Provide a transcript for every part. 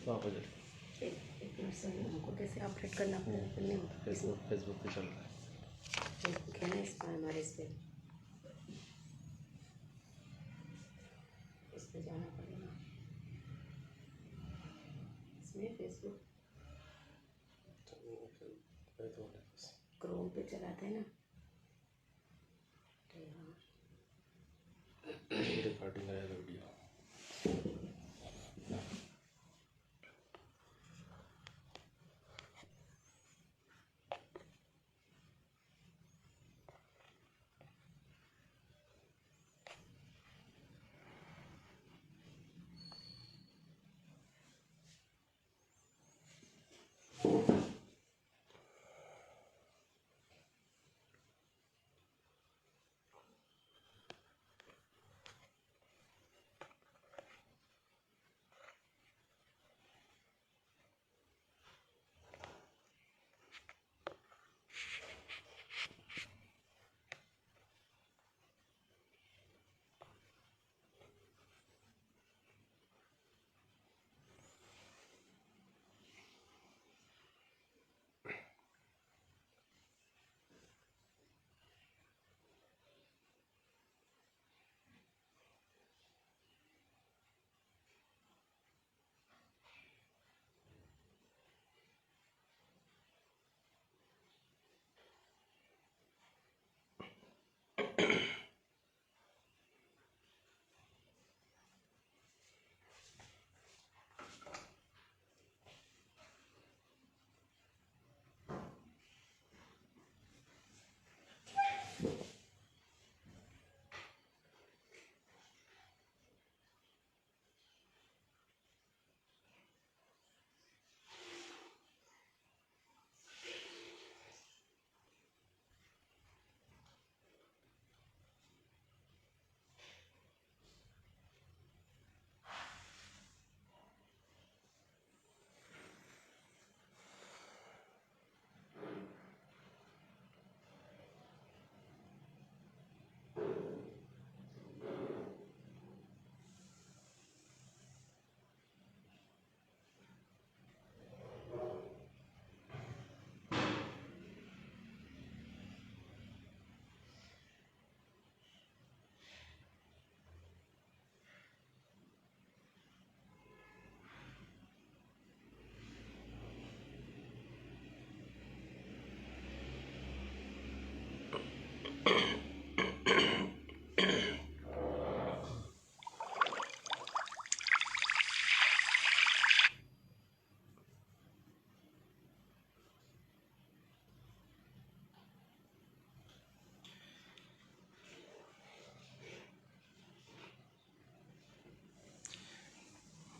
वहाँ पर चल एक मिनट सर, हमको कैसे अपडेट करना पड़ेगा? नहीं होता फेसबुक पे चल रहा है। फेसबुक है ना इस पर, हमारे इस पर जाना पड़ेगा। इसमें फेसबुक क्रोम पे चलाते हैं ना, तो यहाँ रिकॉर्डिंग आएगा video.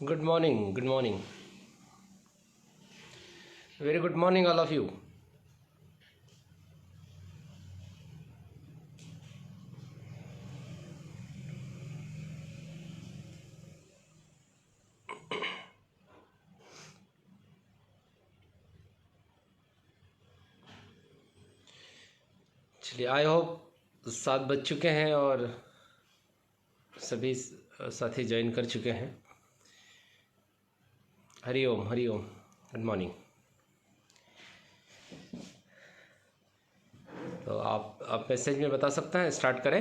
Good morning, good morning. Very good morning, all of you. चलिए, आई होप 7 बज चुके हैं और सभी साथी ज्वाइन कर चुके हैं। Hariom Hariom, good morning. तो आप मैसेज में बता सकते हैं, स्टार्ट करें।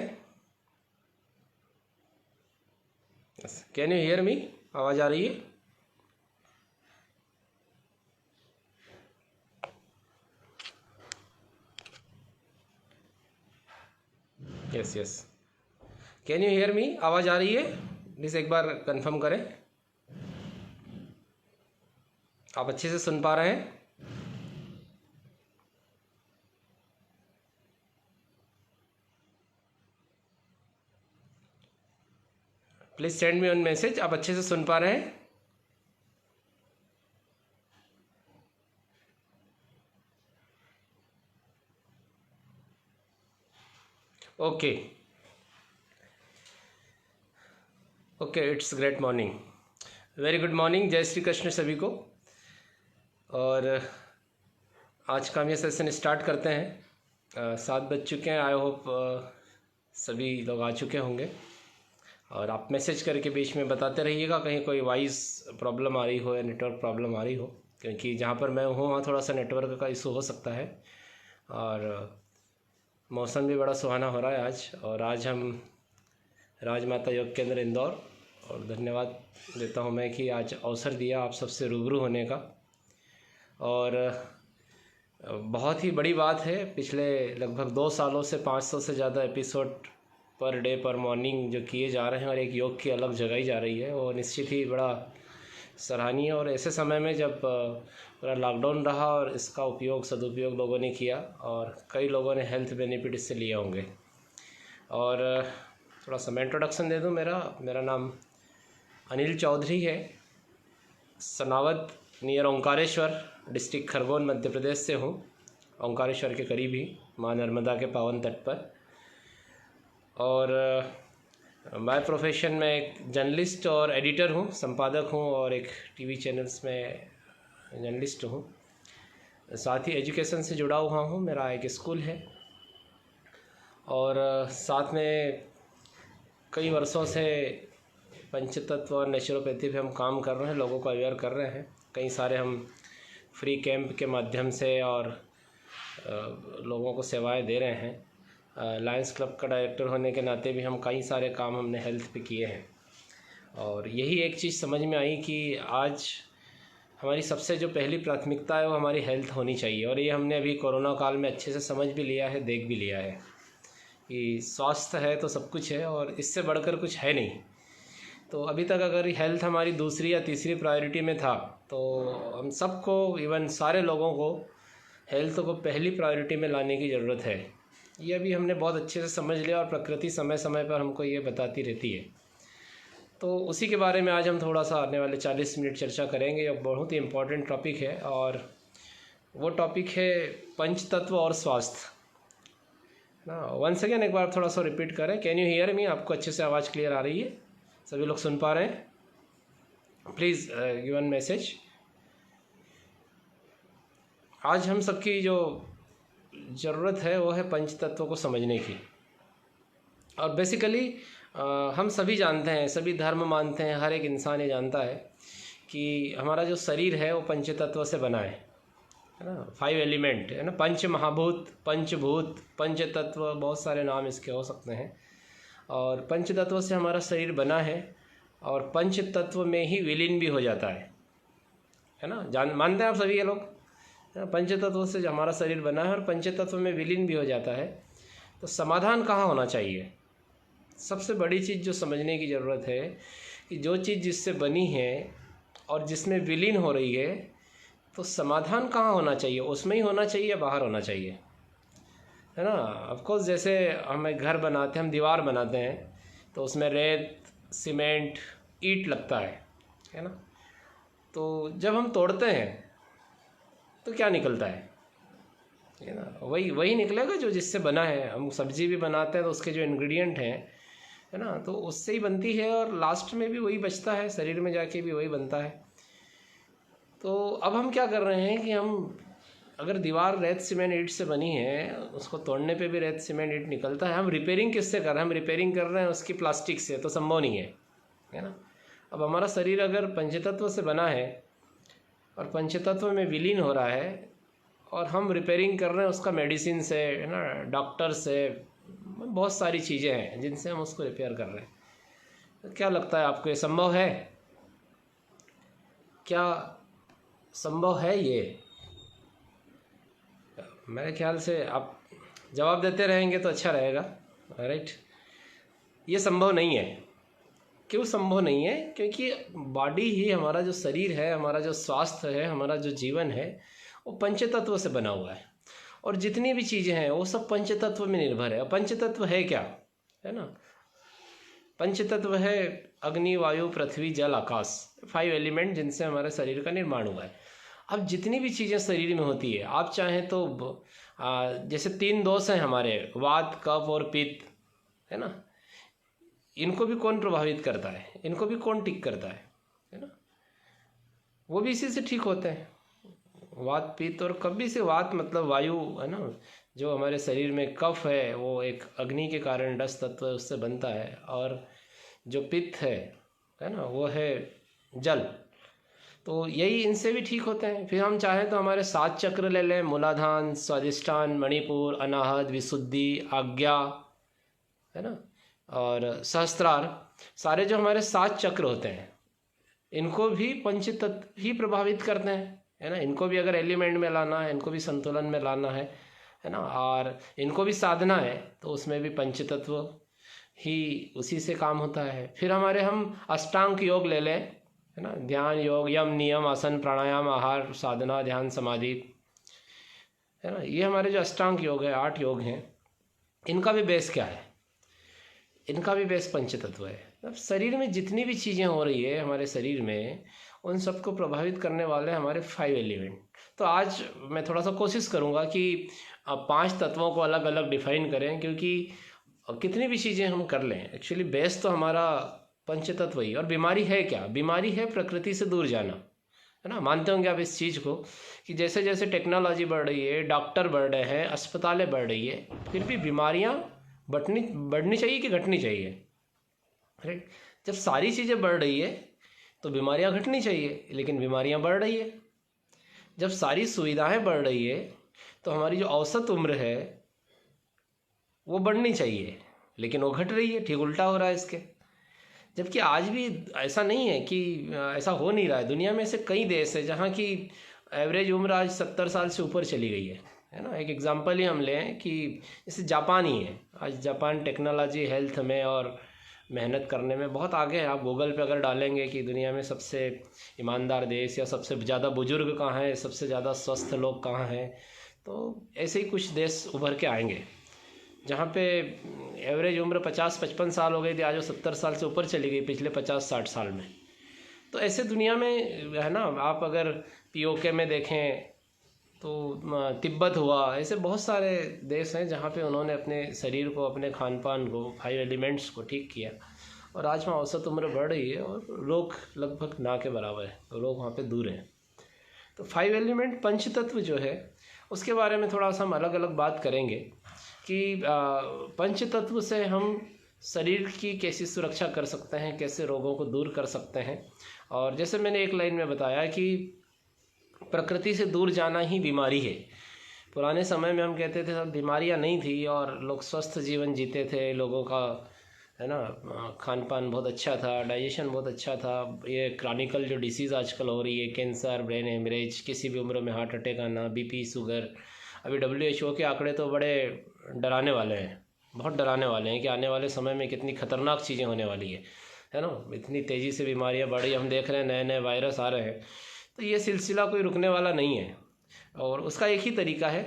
कैन यू हियर मी? आवाज़ आ रही है? Yes yes, can you hear मी? आवाज़ आ रही है? प्लीज़ एक बार कंफर्म करें आप अच्छे से सुन पा रहे हैं। Please send me on message, आप अच्छे से सुन पा रहे हैं। Okay okay, it's great morning, very good morning, जय श्री कृष्ण सभी को। और आज का हम ये सेशन स्टार्ट करते हैं। 7 बज चुके हैं। आई होप सभी लोग आ चुके होंगे। और आप मैसेज करके बीच में बताते रहिएगा कहीं कोई वॉइस प्रॉब्लम आ रही हो या नेटवर्क प्रॉब्लम आ रही हो, क्योंकि जहाँ पर मैं हूँ वहाँ थोड़ा सा नेटवर्क का इशू हो सकता है। और मौसम भी बड़ा सुहाना हो रहा है आज। और आज हम राजमाता योग केंद्र इंदौर, और धन्यवाद देता हूँ मैं कि आज अवसर दिया आप सबसे रूबरू होने का। और बहुत ही बड़ी बात है, पिछले लगभग 2 सालों से 500 से ज़्यादा एपिसोड पर डे पर मॉर्निंग जो किए जा रहे हैं और एक योग की अलग जगाई जा रही है, वो निश्चित ही बड़ा सराहनीय। और ऐसे समय में जब पूरा लॉकडाउन रहा और इसका उपयोग सदुपयोग लोगों ने किया और कई लोगों ने हेल्थ बेनिफिट इससे लिए होंगे। और थोड़ा सा मैं इंट्रोडक्शन दे दूं। मेरा नाम अनिल चौधरी है, सनावद नियर ओंकारेश्वर, डिस्ट्रिक्ट खरगोन, मध्य प्रदेश से हूँ। ओंकारेश्वर के करीब ही, माँ नर्मदा के पावन तट पर। और बाय प्रोफेशन में एक जर्नलिस्ट और एडिटर हूँ, संपादक हूँ, और एक टीवी चैनल्स में जर्नलिस्ट हूँ। साथ ही एजुकेशन से जुड़ा हुआ हूँ, मेरा एक स्कूल है। और साथ में कई वर्षों से पंचतत्व और नेचुरोपैथी पे हम काम कर रहे हैं, लोगों को अवेयर कर रहे हैं। कई सारे हम फ्री कैंप के माध्यम से और लोगों को सेवाएं दे रहे हैं। लायंस क्लब का डायरेक्टर होने के नाते भी हम कई सारे काम हमने हेल्थ पे किए हैं। और यही एक चीज़ समझ में आई कि आज हमारी सबसे जो पहली प्राथमिकता है वो हमारी हेल्थ होनी चाहिए। और ये हमने अभी कोरोना काल में अच्छे से समझ भी लिया है, देख भी लिया है कि स्वास्थ्य है तो सब कुछ है और इससे बढ़कर कुछ है नहीं। तो अभी तक अगर हेल्थ हमारी दूसरी या तीसरी प्रायोरिटी में था, तो हम सबको, इवन सारे लोगों को, हेल्थ को पहली प्रायोरिटी में लाने की ज़रूरत है। ये अभी हमने बहुत अच्छे से समझ लिया और प्रकृति समय समय पर हमको ये बताती रहती है। तो उसी के बारे में आज हम थोड़ा सा आने वाले 40 मिनट चर्चा करेंगे। और बहुत ही इम्पोर्टेंट टॉपिक है, और वो टॉपिक है पंचतत्व और स्वास्थ्य ना। वंस अगेन एक बार थोड़ा सा रिपीट करें। कैन यू हियर मी? आपको अच्छे से आवाज़ क्लियर आ रही है? सभी लोग सुन पा रहे हैं? Please give an message. आज हम सबकी जो ज़रूरत है वो है पंचतत्व को समझने की। और बेसिकली हम सभी जानते हैं, सभी धर्म मानते हैं, हर एक इंसान ये जानता है कि हमारा जो शरीर है वो पंचतत्व से बना है ना। 5 एलिमेंट है ना, पंच महाभूत, पंचभूत, पंचतत्व, बहुत सारे नाम इसके हो सकते हैं। और पंचतत्व से हमारा शरीर बना है और पंचतत्व में ही विलीन भी हो जाता है ना। मानते हैं आप सभी ये लोग? पंचतत्व से हमारा शरीर बना है और पंचतत्व में विलीन भी हो जाता है। तो समाधान कहाँ होना चाहिए? सबसे बड़ी चीज़ जो समझने की ज़रूरत है कि जो चीज़ जिससे बनी है और जिसमें विलीन हो रही है, तो समाधान कहाँ होना चाहिए? उसमें ही होना चाहिए या बाहर होना चाहिए, है ना। ऑफकोर्स जैसे हम एक घर बनाते हैं, हम दीवार बनाते हैं, तो उसमें रेत, सीमेंट, ईंट लगता है ना। तो जब हम तोड़ते हैं तो क्या निकलता है ना? वही निकलेगा जो जिससे बना है। हम सब्जी भी बनाते हैं तो उसके जो इंग्रेडिएंट हैं, है ना, तो उससे ही बनती है और लास्ट में भी वही बचता है, शरीर में जाके भी वही बनता है। तो अब हम क्या कर रहे हैं कि हम अगर दीवार रेत सीमेंट ईंट से बनी है, उसको तोड़ने पे भी रेत सीमेंट ईंट निकलता है, हम रिपेयरिंग किससे कर रहे हैं? हम रिपेयरिंग कर रहे हैं उसकी प्लास्टिक से, तो संभव नहीं है ना। अब हमारा शरीर अगर पंचतत्व से बना है और पंचतत्व में विलीन हो रहा है और हम रिपेयरिंग कर रहे हैं उसका मेडिसिन से, है ना, डॉक्टर से, बहुत सारी चीज़ें हैं जिनसे हम उसको रिपेयर कर रहे हैं। तो क्या लगता है आपको, ये संभव है? क्या संभव है ये? मेरे ख्याल से आप जवाब देते रहेंगे तो अच्छा रहेगा, राइट। ये संभव नहीं है। क्यों संभव नहीं है? क्योंकि बॉडी ही, हमारा जो शरीर है, हमारा जो स्वास्थ्य है, हमारा जो जीवन है, वो पंचतत्व से बना हुआ है। और जितनी भी चीज़ें हैं वो सब पंचतत्व में निर्भर है। और पंचतत्व है क्या, है ना? पंचतत्व है अग्नि, वायु, पृथ्वी, जल, आकाश, 5 एलिमेंट जिनसे हमारे शरीर का निर्माण हुआ है। अब जितनी भी चीज़ें शरीर में होती है, आप चाहें तो जैसे 3 दोष हैं हमारे, वात, कफ और पित्त, है ना। इनको भी कौन प्रभावित करता है? इनको भी कौन ठीक करता है ना। वो भी इसी से ठीक होते हैं, वात, पित्त और कफ भी से। वात मतलब वायु, है ना। जो हमारे शरीर में कफ है वो एक अग्नि के कारण, डस तत्व है, उससे बनता है। और जो पित्त है ना, वो है जल, तो यही इनसे भी ठीक होते हैं। फिर हम चाहें तो हमारे 7 चक्र ले लें, मूलाधान, स्वादिष्ठान, मणिपुर, अनाहत, विशुद्धि, आज्ञा, है ना, और सहस्त्रार, सारे जो हमारे 7 चक्र होते हैं इनको भी पंचतत्व ही प्रभावित करते हैं, है ना। इनको भी अगर एलिमेंट में लाना है, इनको भी संतुलन में लाना है ना, और इनको भी साधना है तो उसमें भी पंचतत्व ही उसी से काम होता है। फिर हमारे हम अष्टांग योग ले लें, है ना, ध्यान योग, यम नियम, आसन, प्राणायाम, आहार, साधना, ध्यान, समाधि, है ना, ये हमारे जो अष्टांग योग है, 8 योग हैं, इनका भी बेस क्या है? इनका भी बेस पंचतत्व है। अब शरीर में जितनी भी चीज़ें हो रही है हमारे शरीर में, उन सबको प्रभावित करने वाले हमारे 5 एलिमेंट। तो आज मैं थोड़ा सा कोशिश करूँगा कि 5 तत्वों को अलग अलग डिफाइन करें, क्योंकि कितनी भी चीज़ें हम कर लें, एक्चुअली बेस तो हमारा पंचतत्व ही। और बीमारी है क्या? बीमारी है प्रकृति से दूर जाना, है ना। मानते होंगे आप इस चीज़ को कि जैसे जैसे टेक्नोलॉजी बढ़ रही है, डॉक्टर बढ़ रहे हैं, अस्पतालें बढ़ रही है, फिर भी बीमारियाँ बढ़नी चाहिए कि घटनी चाहिए? राइट। जब सारी चीज़ें बढ़ रही है तो बीमारियां घटनी चाहिए, लेकिन बीमारियां बढ़ रही है। जब सारी सुविधाएं बढ़ रही है तो हमारी जो औसत उम्र है वो बढ़नी चाहिए, लेकिन वो घट रही है। ठीक उल्टा हो रहा है इसके। जबकि आज भी ऐसा नहीं है कि ऐसा हो नहीं रहा है। दुनिया में ऐसे कई देश है जहाँ की एवरेज उम्र आज 70 साल से ऊपर चली गई है ना। एक एग्जांपल ही हम लें कि जैसे जापान ही है। आज जापान टेक्नोलॉजी, हेल्थ में और मेहनत करने में बहुत आगे है। आप गूगल पे अगर डालेंगे कि दुनिया में सबसे ईमानदार देश या सबसे ज़्यादा बुजुर्ग कहाँ हैं, सबसे ज़्यादा स्वस्थ लोग कहाँ हैं, तो ऐसे ही कुछ देश उभर के आएंगे जहाँ पे एवरेज उम्र 50-55 साल हो गई थी, आज वो 70 साल से ऊपर चली गई पिछले 50-60 साल में। तो ऐसे दुनिया में, है ना, आप अगर पीओके में देखें तो तिब्बत हुआ, ऐसे बहुत सारे देश हैं जहाँ पे उन्होंने अपने शरीर को, अपने खान पान को, 5 एलिमेंट्स को ठीक किया, और आज वहाँ औसत उम्र बढ़ रही है और रोग लगभग ना के बराबर है, तो लोग वहाँ पे दूर हैं। तो 5 एलिमेंट पंचतत्व जो है उसके बारे में थोड़ा सा हम अलग अलग बात करेंगे कि पंचतत्व से हम शरीर की कैसी सुरक्षा कर सकते हैं, कैसे रोगों को दूर कर सकते हैं। और जैसे मैंने एक लाइन में बताया कि प्रकृति से दूर जाना ही बीमारी है। पुराने समय में हम कहते थे सब बीमारियां नहीं थी और लोग स्वस्थ जीवन जीते थे, लोगों का, है ना, खान पान बहुत अच्छा था, डाइजेशन बहुत अच्छा था। ये क्रॉनिकल जो डिसीज़ आजकल हो रही है, कैंसर, ब्रेन हेमरेज, किसी भी उम्र में हार्ट अटैक आना, बीपी, शुगर, अभी WHO के आंकड़े तो बड़े डराने वाले हैं, बहुत डराने वाले हैं कि आने वाले समय में कितनी खतरनाक चीज़ें होने वाली है ना। इतनी तेज़ी से बीमारियां बढ़ रही, हम देख रहे हैं नए नए वायरस आ रहे हैं। तो ये सिलसिला कोई रुकने वाला नहीं है, और उसका एक ही तरीका है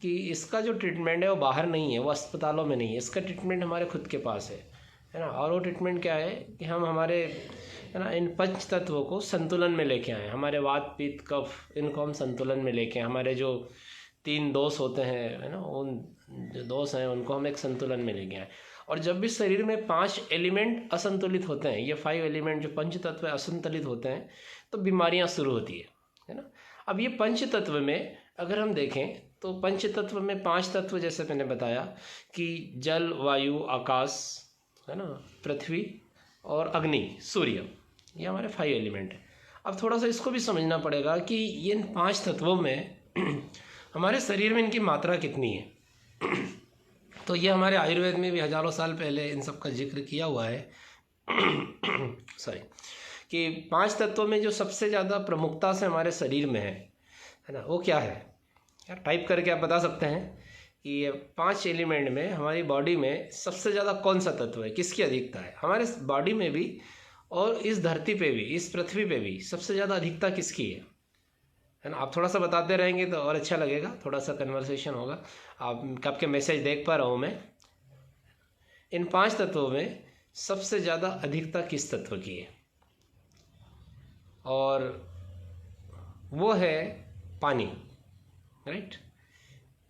कि इसका जो ट्रीटमेंट है वो बाहर नहीं है, वो अस्पतालों में नहीं है, इसका ट्रीटमेंट हमारे खुद के पास है ना। और वो ट्रीटमेंट क्या है कि हम हमारे, है ना, इन पंच तत्वों को संतुलन में लेके आए। हमारे वात, पित्त, कफ, इनको हम संतुलन में लेके आए। हमारे जो 3 दोष होते हैं, है ना, उन जो दोष हैं उनको हम एक संतुलन में लेके आए। और जब भी शरीर में 5 एलिमेंट असंतुलित होते हैं, ये 5 एलिमेंट जो पंच तत्व असंतुलित होते हैं, तो बीमारियां शुरू होती है ना। अब ये पंच तत्व में अगर हम देखें तो पंच तत्व में 5 तत्व, जैसे मैंने बताया कि जल, वायु, आकाश, है ना, पृथ्वी और अग्नि, सूर्य, ये हमारे 5 एलिमेंट हैं। अब थोड़ा सा इसको भी समझना पड़ेगा कि इन 5 तत्वों में हमारे शरीर में इनकी मात्रा कितनी है। तो ये हमारे आयुर्वेद में भी हजारों साल पहले इन सब का जिक्र किया हुआ है सॉरी, कि 5 तत्वों में जो सबसे ज़्यादा प्रमुखता से हमारे शरीर में है ना, वो क्या है यार? टाइप करके आप बता सकते हैं कि ये 5 एलिमेंट में हमारी बॉडी में सबसे ज़्यादा कौन सा तत्व है, किसकी अधिकता है हमारे बॉडी में भी, और इस धरती पे भी, इस पृथ्वी पे भी सबसे ज़्यादा अधिकता किसकी है ना। आप थोड़ा सा बताते रहेंगे तो और अच्छा लगेगा, थोड़ा सा कन्वर्सेशन होगा। आपके मैसेज देख पा रहा हूँ मैं। इन 5 तत्वों में सबसे ज़्यादा अधिकता किस तत्व की है? और वो है पानी, राइट।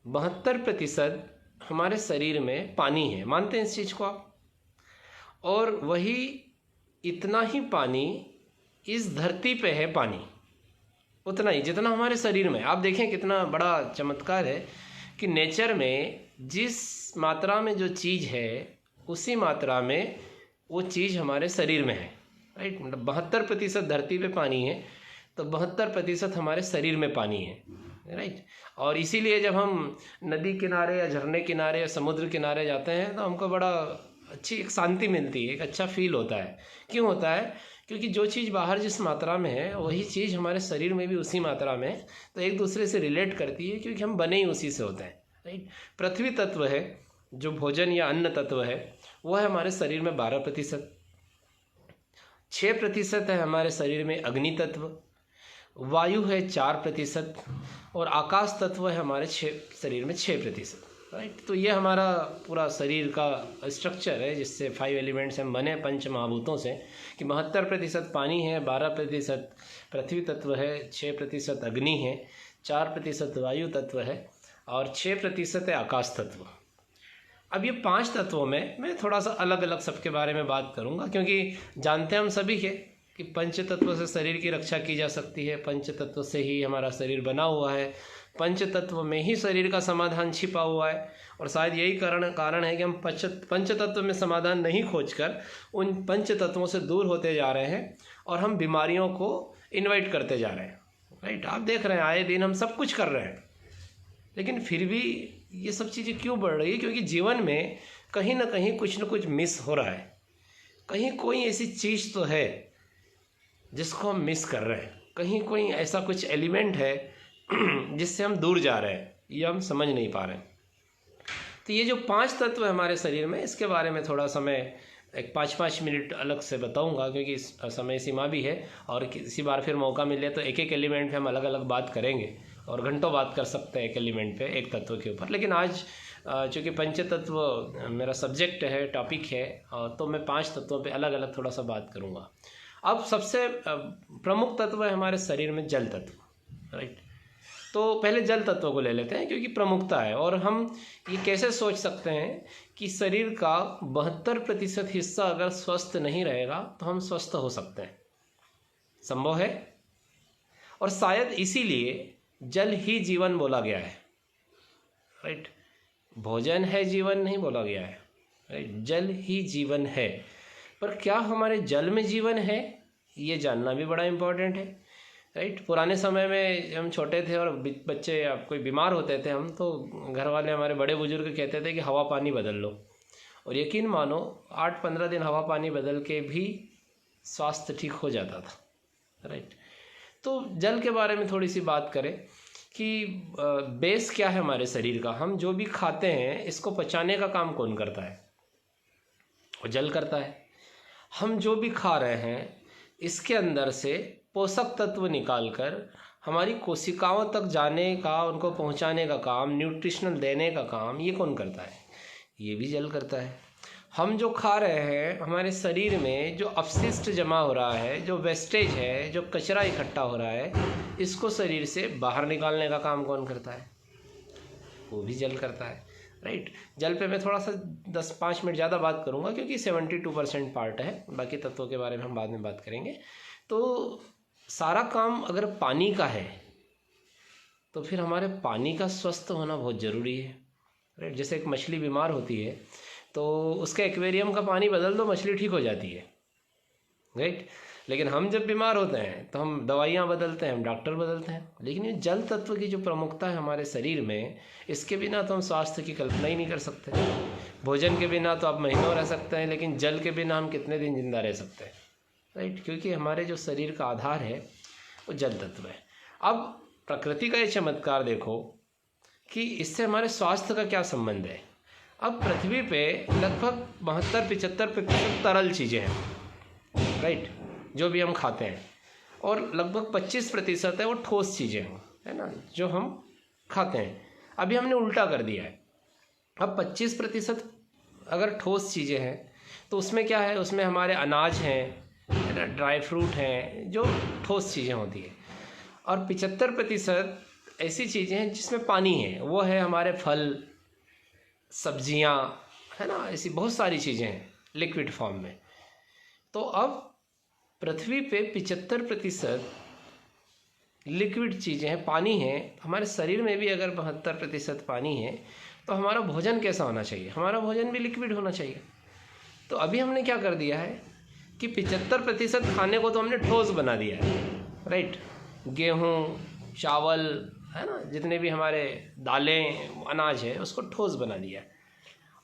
72% हमारे शरीर में पानी है, मानते हैं इस चीज़ को आप? और वही इतना ही पानी इस धरती पे है, पानी उतना ही जितना हमारे शरीर में। आप देखें कितना बड़ा चमत्कार है कि नेचर में जिस मात्रा में जो चीज़ है उसी मात्रा में वो चीज़ हमारे शरीर में है, राइट। मतलब 72% धरती पे पानी है, तो 72% हमारे शरीर में पानी है, राइट। और इसीलिए जब हम नदी किनारे या झरने किनारे या समुद्र किनारे जाते हैं तो हमको बड़ा अच्छी एक शांति मिलती है, एक अच्छा फील होता है। क्यों होता है? क्योंकि जो चीज़ बाहर जिस मात्रा में है वही चीज़ हमारे शरीर में भी उसी मात्रा में है, तो एक दूसरे से रिलेट करती है, क्योंकि हम बने ही उसी से होते हैं, राइट। पृथ्वी तत्व है जो भोजन या अन्न तत्व है, वह है हमारे शरीर में 12%। 6% है हमारे शरीर में अग्नि तत्व, वायु है 4%, और आकाश तत्व है हमारे शरीर में 6%, राइट। तो ये हमारा पूरा शरीर का स्ट्रक्चर है, जिससे 5 एलिमेंट्स हम बने पंच महाभूतों से, कि 72% पानी है, 12% पृथ्वी तत्व है, 6% अग्नि है, 4% वायु तत्व है, और 6% है आकाश तत्व। अब ये 5 तत्वों में मैं थोड़ा सा अलग अलग सबके बारे में बात करूँगा, क्योंकि जानते हैं हम सभी के कि पंच तत्व से शरीर की रक्षा की जा सकती है, पंच तत्व से ही हमारा शरीर बना हुआ है, पंच तत्व में ही शरीर का समाधान छिपा हुआ है। और शायद यही कारण है कि हम पंच तत्व में समाधान नहीं खोजकर उन पंच तत्वों से दूर होते जा रहे हैं, और हम बीमारियों को इन्वाइट करते जा रहे हैं, राइट। आप देख रहे हैं आए दिन हम सब कुछ कर रहे हैं, लेकिन फिर भी ये सब चीज़ें क्यों बढ़ रही है? क्योंकि जीवन में कहीं ना कहीं कुछ ना कुछ मिस हो रहा है, कहीं कोई ऐसी चीज़ तो है जिसको हम मिस कर रहे हैं, कहीं कोई ऐसा कुछ एलिमेंट है जिससे हम दूर जा रहे हैं, ये हम समझ नहीं पा रहे हैं। तो ये जो 5 तत्व है हमारे शरीर में, इसके बारे में थोड़ा सा मैं एक 5-5 मिनट अलग से बताऊंगा, क्योंकि समय सीमा भी है, और किसी बार फिर मौका मिले तो एक एक एलिमेंट पे हम अलग अलग बात करेंगे, और घंटों बात कर सकते हैं एक एलिमेंट पे, एक तत्व के ऊपर। लेकिन आज चूँकि पंच तत्व मेरा सब्जेक्ट है, टॉपिक है, तो मैं 5 तत्वों पे अलग अलग थोड़ा सा बात करूँगा। अब सबसे प्रमुख तत्व है हमारे शरीर में जल तत्व, राइट। तो पहले जल तत्व को ले लेते हैं, क्योंकि प्रमुखता है। और हम ये कैसे सोच सकते हैं कि शरीर का 72% हिस्सा अगर स्वस्थ नहीं रहेगा तो हम स्वस्थ हो सकते हैं? संभव है। और शायद इसीलिए जल ही जीवन बोला गया है, राइट। भोजन है जीवन नहीं बोला गया है, राइट। जल ही जीवन है। पर क्या हमारे जल में जीवन है, ये जानना भी बड़ा इम्पोर्टेंट है, राइट। पुराने समय में हम छोटे थे और बच्चे या कोई बीमार होते थे, हम तो घर वाले हमारे बड़े बुजुर्ग कहते थे कि हवा पानी बदल लो, और यकीन मानो 8-15 दिन हवा पानी बदल के भी स्वास्थ्य ठीक हो जाता था, राइट। तो जल के बारे में थोड़ी सी बात करें कि बेस क्या है हमारे शरीर का। हम जो भी खाते हैं इसको पचाने का काम कौन करता है? वो जल करता है। हम जो भी खा रहे हैं इसके अंदर से पोषक तत्व निकालकर हमारी कोशिकाओं तक जाने का, उनको पहुंचाने का काम, न्यूट्रिशनल देने का काम, ये कौन करता है? ये भी जल करता है। हम जो खा रहे हैं, हमारे शरीर में जो अपशिष्ट जमा हो रहा है, जो वेस्टेज है, जो कचरा इकट्ठा हो रहा है, इसको शरीर से बाहर निकालने का काम कौन करता है? वो भी जल करता है, राइट। जल पे मैं थोड़ा सा 10-5 मिनट ज़्यादा बात करूँगा, क्योंकि 72% पार्ट है, बाकी तत्वों के बारे में हम बाद में बात करेंगे। तो सारा काम अगर पानी का है तो फिर हमारे पानी का स्वस्थ होना बहुत ज़रूरी है, राइट। जैसे एक मछली बीमार होती है तो उसके एक्वेरियम का पानी बदल दो, मछली ठीक हो जाती है, राइट। लेकिन हम जब बीमार होते हैं तो हम दवाइयाँ बदलते हैं, हम डॉक्टर बदलते हैं। लेकिन ये जल तत्व की जो प्रमुखता है हमारे शरीर में, इसके बिना तो हम स्वास्थ्य की कल्पना ही नहीं कर सकते। भोजन के बिना तो आप महीनों रह सकते हैं, लेकिन जल के बिना हम कितने दिन जिंदा रह सकते हैं, राइट। क्योंकि हमारे जो शरीर का आधार है वो जल तत्व है। अब प्रकृति का ये चमत्कार देखो कि इससे हमारे स्वास्थ्य का क्या संबंध है। अब पृथ्वी पे लगभग 72-75% तरल चीज़ें हैं, राइट, जो भी हम खाते हैं, और लगभग 25% है वो ठोस चीज़ें हैं, है ना, जो हम खाते हैं। अभी हमने उल्टा कर दिया है। अब 25% अगर ठोस चीज़ें हैं तो उसमें क्या है, उसमें हमारे अनाज हैं, है ना, ड्राई फ्रूट हैं, जो ठोस चीज़ें होती हैं। और 75% ऐसी चीज़ें हैं जिसमें पानी है, वो है हमारे फल, सब्जियां, है ना, ऐसी बहुत सारी चीज़ें हैं लिक्विड फॉर्म में। तो अब पृथ्वी पे 75% लिक्विड चीज़ें हैं, पानी है। हमारे शरीर में भी अगर 72% पानी है तो हमारा भोजन कैसा होना चाहिए? हमारा भोजन भी लिक्विड होना चाहिए, तो अभी हमने क्या कर दिया है कि 75% खाने को तो हमने ठोस बना दिया है, राइट। गेहूँ, चावल, है ना, जितने भी हमारे दालें, अनाज है, उसको ठोस बना दिया है।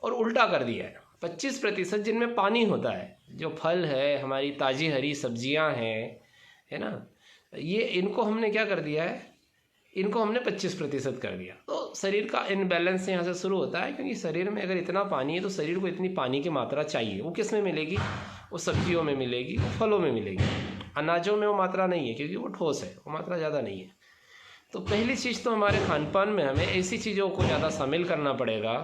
और उल्टा कर दिया है 25% जिनमें पानी होता है, जो फल है, हमारी ताज़ी हरी सब्जियां हैं, है ना, ये इनको हमने क्या कर दिया है, इनको हमने 25% कर दिया। तो शरीर का इनबैलेंस यहाँ से शुरू होता है, क्योंकि शरीर में अगर इतना पानी है तो शरीर को इतनी पानी की मात्रा चाहिए। वो किस में मिलेगी? वो सब्जियों में मिलेगी, वो फलों में मिलेगी। अनाजों में वो मात्रा नहीं है, क्योंकि वो ठोस है, वो मात्रा ज़्यादा नहीं है। तो पहली चीज़ तो हमारे खान पान में हमें ऐसी चीज़ों को ज़्यादा शामिल करना पड़ेगा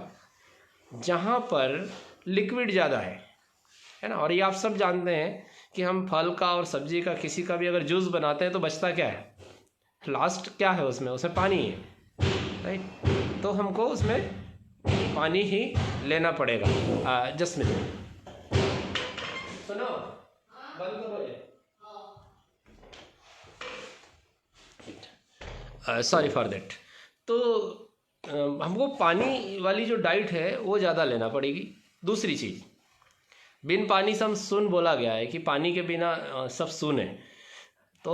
जहाँ पर लिक्विड ज़्यादा है ना। और ये आप सब जानते हैं कि हम फल का और सब्जी का किसी का भी अगर जूस बनाते हैं तो बचता क्या है? लास्ट क्या है उसमें पानी है, राइट। तो हमको उसमें पानी ही लेना पड़ेगा। जस्मिन सुनो, बंद करो ये। Sorry for that. तो हमको पानी वाली जो डाइट है वो ज़्यादा लेना पड़ेगी। दूसरी चीज़, बिन पानी से हम शून्य बोला गया है कि पानी के बिना सब शून्य है। तो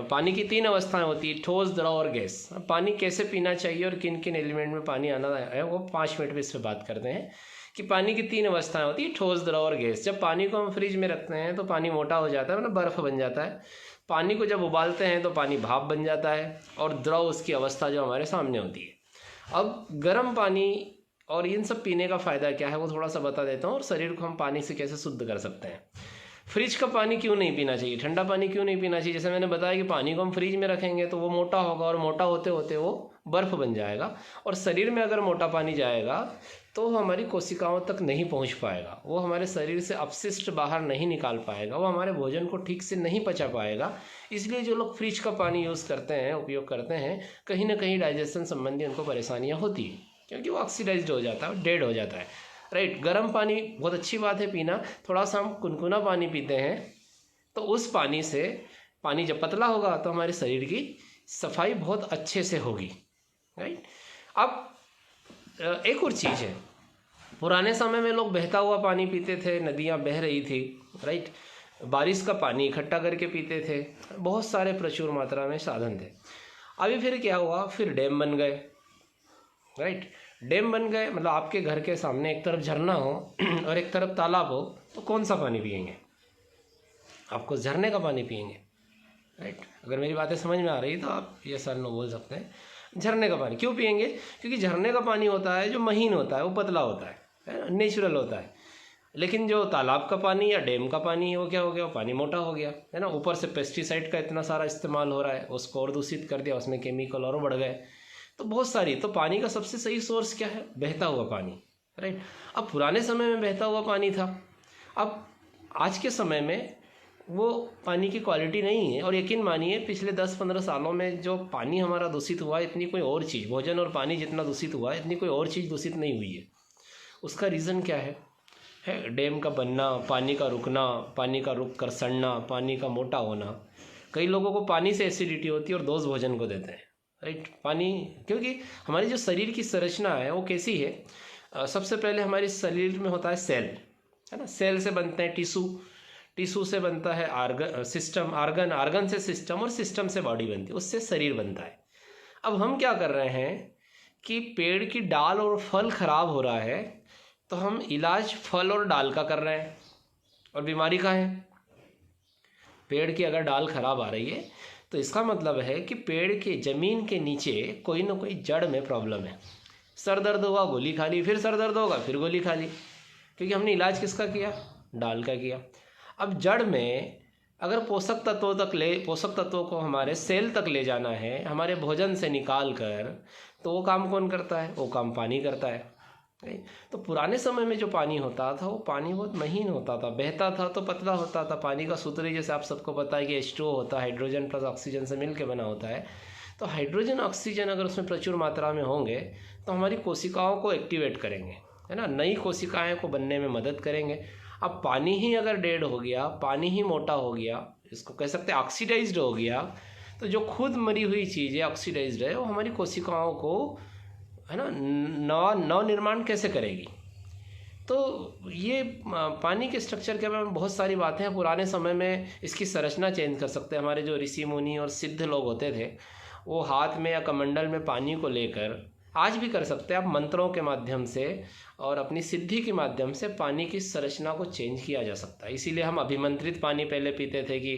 पानी की 3 अवस्थाएं होती है, ठोस, द्रव और गैस। पानी कैसे पीना चाहिए और किन किन एलिमेंट में पानी आना है वो 5 मिनट में इस पर बात करते हैं कि पानी की 3 अवस्थाएं होती है, ठोस, द्रव और गैस। जब पानी को हम फ्रिज में रखते हैं तो पानी मोटा हो जाता है, मतलब बर्फ़ बन जाता है। पानी को जब उबालते हैं तो पानी भाप बन जाता है, और द्रव उसकी अवस्था जो हमारे सामने होती है। अब गर्म पानी और इन सब पीने का फ़ायदा क्या है वो थोड़ा सा बता देता हूँ, और शरीर को हम पानी से कैसे शुद्ध कर सकते हैं। फ्रिज का पानी क्यों नहीं पीना चाहिए, ठंडा पानी क्यों नहीं पीना चाहिए? जैसे मैंने बताया कि पानी को हम फ्रिज में रखेंगे तो वो मोटा होगा, और मोटा होते होते वो बर्फ़ बन जाएगा। और शरीर में अगर मोटा पानी जाएगा तो वो हमारी कोशिकाओं तक नहीं पहुंच पाएगा, वो हमारे शरीर से अपशिष्ट बाहर नहीं निकाल पाएगा, वो हमारे भोजन को ठीक से नहीं पचा पाएगा। इसलिए जो लोग फ्रिज का पानी यूज़ करते हैं, उपयोग करते हैं, कहीं ना कहीं डाइजेशन संबंधी उनको परेशानियाँ होती हैं, क्योंकि वो ऑक्सीडाइज्ड हो जाता है, डेड हो जाता है, राइट। गर्म पानी बहुत अच्छी बात है पीना। थोड़ा सा हम गुनगुना पानी पीते हैं तो उस पानी से, पानी जब पतला होगा तो हमारे शरीर की सफाई बहुत अच्छे से होगी, राइट। अब एक और चीज़ है, पुराने समय में लोग बहता हुआ पानी पीते थे, नदियाँ बह रही थी, राइट। बारिश का पानी इकट्ठा करके पीते थे, बहुत सारे प्रचुर मात्रा में साधन थे। अभी फिर क्या हुआ, फिर डैम बन गए, राइट। डैम बन गए मतलब आपके घर के सामने एक तरफ झरना हो और एक तरफ तालाब हो, तो कौन सा पानी पिएंगे? आपको झरने का पानी पिएंगे, राइट। अगर मेरी बातें समझ में आ रही तो आप ये सर नो बोल सकते हैं। झरने का पानी क्यों पिएंगे? क्योंकि झरने का पानी होता है जो महीन होता है, वो पतला होता है ना, नेचुरल होता है। लेकिन जो तालाब का पानी या डैम का पानी है वो क्या हो गया? वो पानी मोटा हो गया, है ना। ऊपर से पेस्टिसाइड का इतना सारा इस्तेमाल हो रहा है, उसको और दूषित कर दिया, उसमें केमिकल और बढ़ गए। तो बहुत सारी, तो पानी का सबसे सही सोर्स क्या है? बहता हुआ पानी, राइट। अब पुराने समय में बहता हुआ पानी था, अब आज के समय में वो पानी की क्वालिटी नहीं है। और यकीन मानिए पिछले 10-15 सालों में जो पानी हमारा दूषित हुआ है, इतनी कोई और चीज़, भोजन और पानी जितना दूषित हुआ है, इतनी कोई और चीज़ दूषित नहीं हुई है। उसका रीज़न क्या है डैम का बनना, पानी का रुकना, पानी का रुक कर सड़ना, पानी का मोटा होना। कई लोगों को पानी से एसिडिटी होती है और दोष भोजन को देते हैं, राइट। पानी, क्योंकि हमारी जो शरीर की संरचना है वो कैसी है? सबसे पहले हमारे शरीर में होता है सेल, है ना। सेल से बनते हैं टिश्यू, टिश्यू से बनता है सिस्टम, आर्गन से सिस्टम, और सिस्टम से बॉडी बनती है, उससे शरीर बनता है। अब हम क्या कर रहे हैं कि पेड़ की डाल और फल खराब हो रहा है तो हम इलाज फल और डाल का कर रहे हैं, और बीमारी का है। पेड़ की अगर डाल खराब आ रही है तो इसका मतलब है कि पेड़ के ज़मीन के नीचे कोई ना कोई जड़ में प्रॉब्लम है। सर दर्द हुआ, गोली खा ली, फिर सर दर्द होगा, फिर गोली खा ली, क्योंकि हमने इलाज किसका किया? डाल का किया। अब जड़ में अगर पोषक तत्वों को हमारे सेल तक ले जाना है, हमारे भोजन से निकाल कर, तो वो काम कौन करता है? वो काम पानी करता है। तो पुराने समय में जो पानी होता था वो पानी बहुत महीन होता था, बहता था तो पतला होता था। पानी का सूत्र जैसे आप सबको पता है कि H2O होता है, हाइड्रोजन प्लस ऑक्सीजन से मिलकर बना होता है। तो हाइड्रोजन ऑक्सीजन अगर उसमें प्रचुर मात्रा में होंगे तो हमारी कोशिकाओं को एक्टिवेट करेंगे, है ना, नई कोशिकाएं को बनने में मदद करेंगे। अब पानी ही अगर डेड हो गया, पानी ही मोटा हो गया, इसको कह सकते हैं ऑक्सीडाइज्ड हो गया, तो जो खुद मरी हुई चीज़ है, ऑक्सीडाइज्ड है, वो हमारी कोशिकाओं को, है ना, नव निर्माण कैसे करेगी? तो ये पानी के स्ट्रक्चर के बारे में बहुत सारी बातें हैं। पुराने समय में इसकी संरचना चेंज कर सकते हैं। हमारे जो ऋषि मुनि और सिद्ध लोग होते थे, वो हाथ में या कमंडल में पानी को लेकर, आज भी कर सकते हैं आप, मंत्रों के माध्यम से और अपनी सिद्धि के माध्यम से पानी की संरचना को चेंज किया जा सकता है। इसीलिए हम अभिमंत्रित पानी पहले पीते थे कि,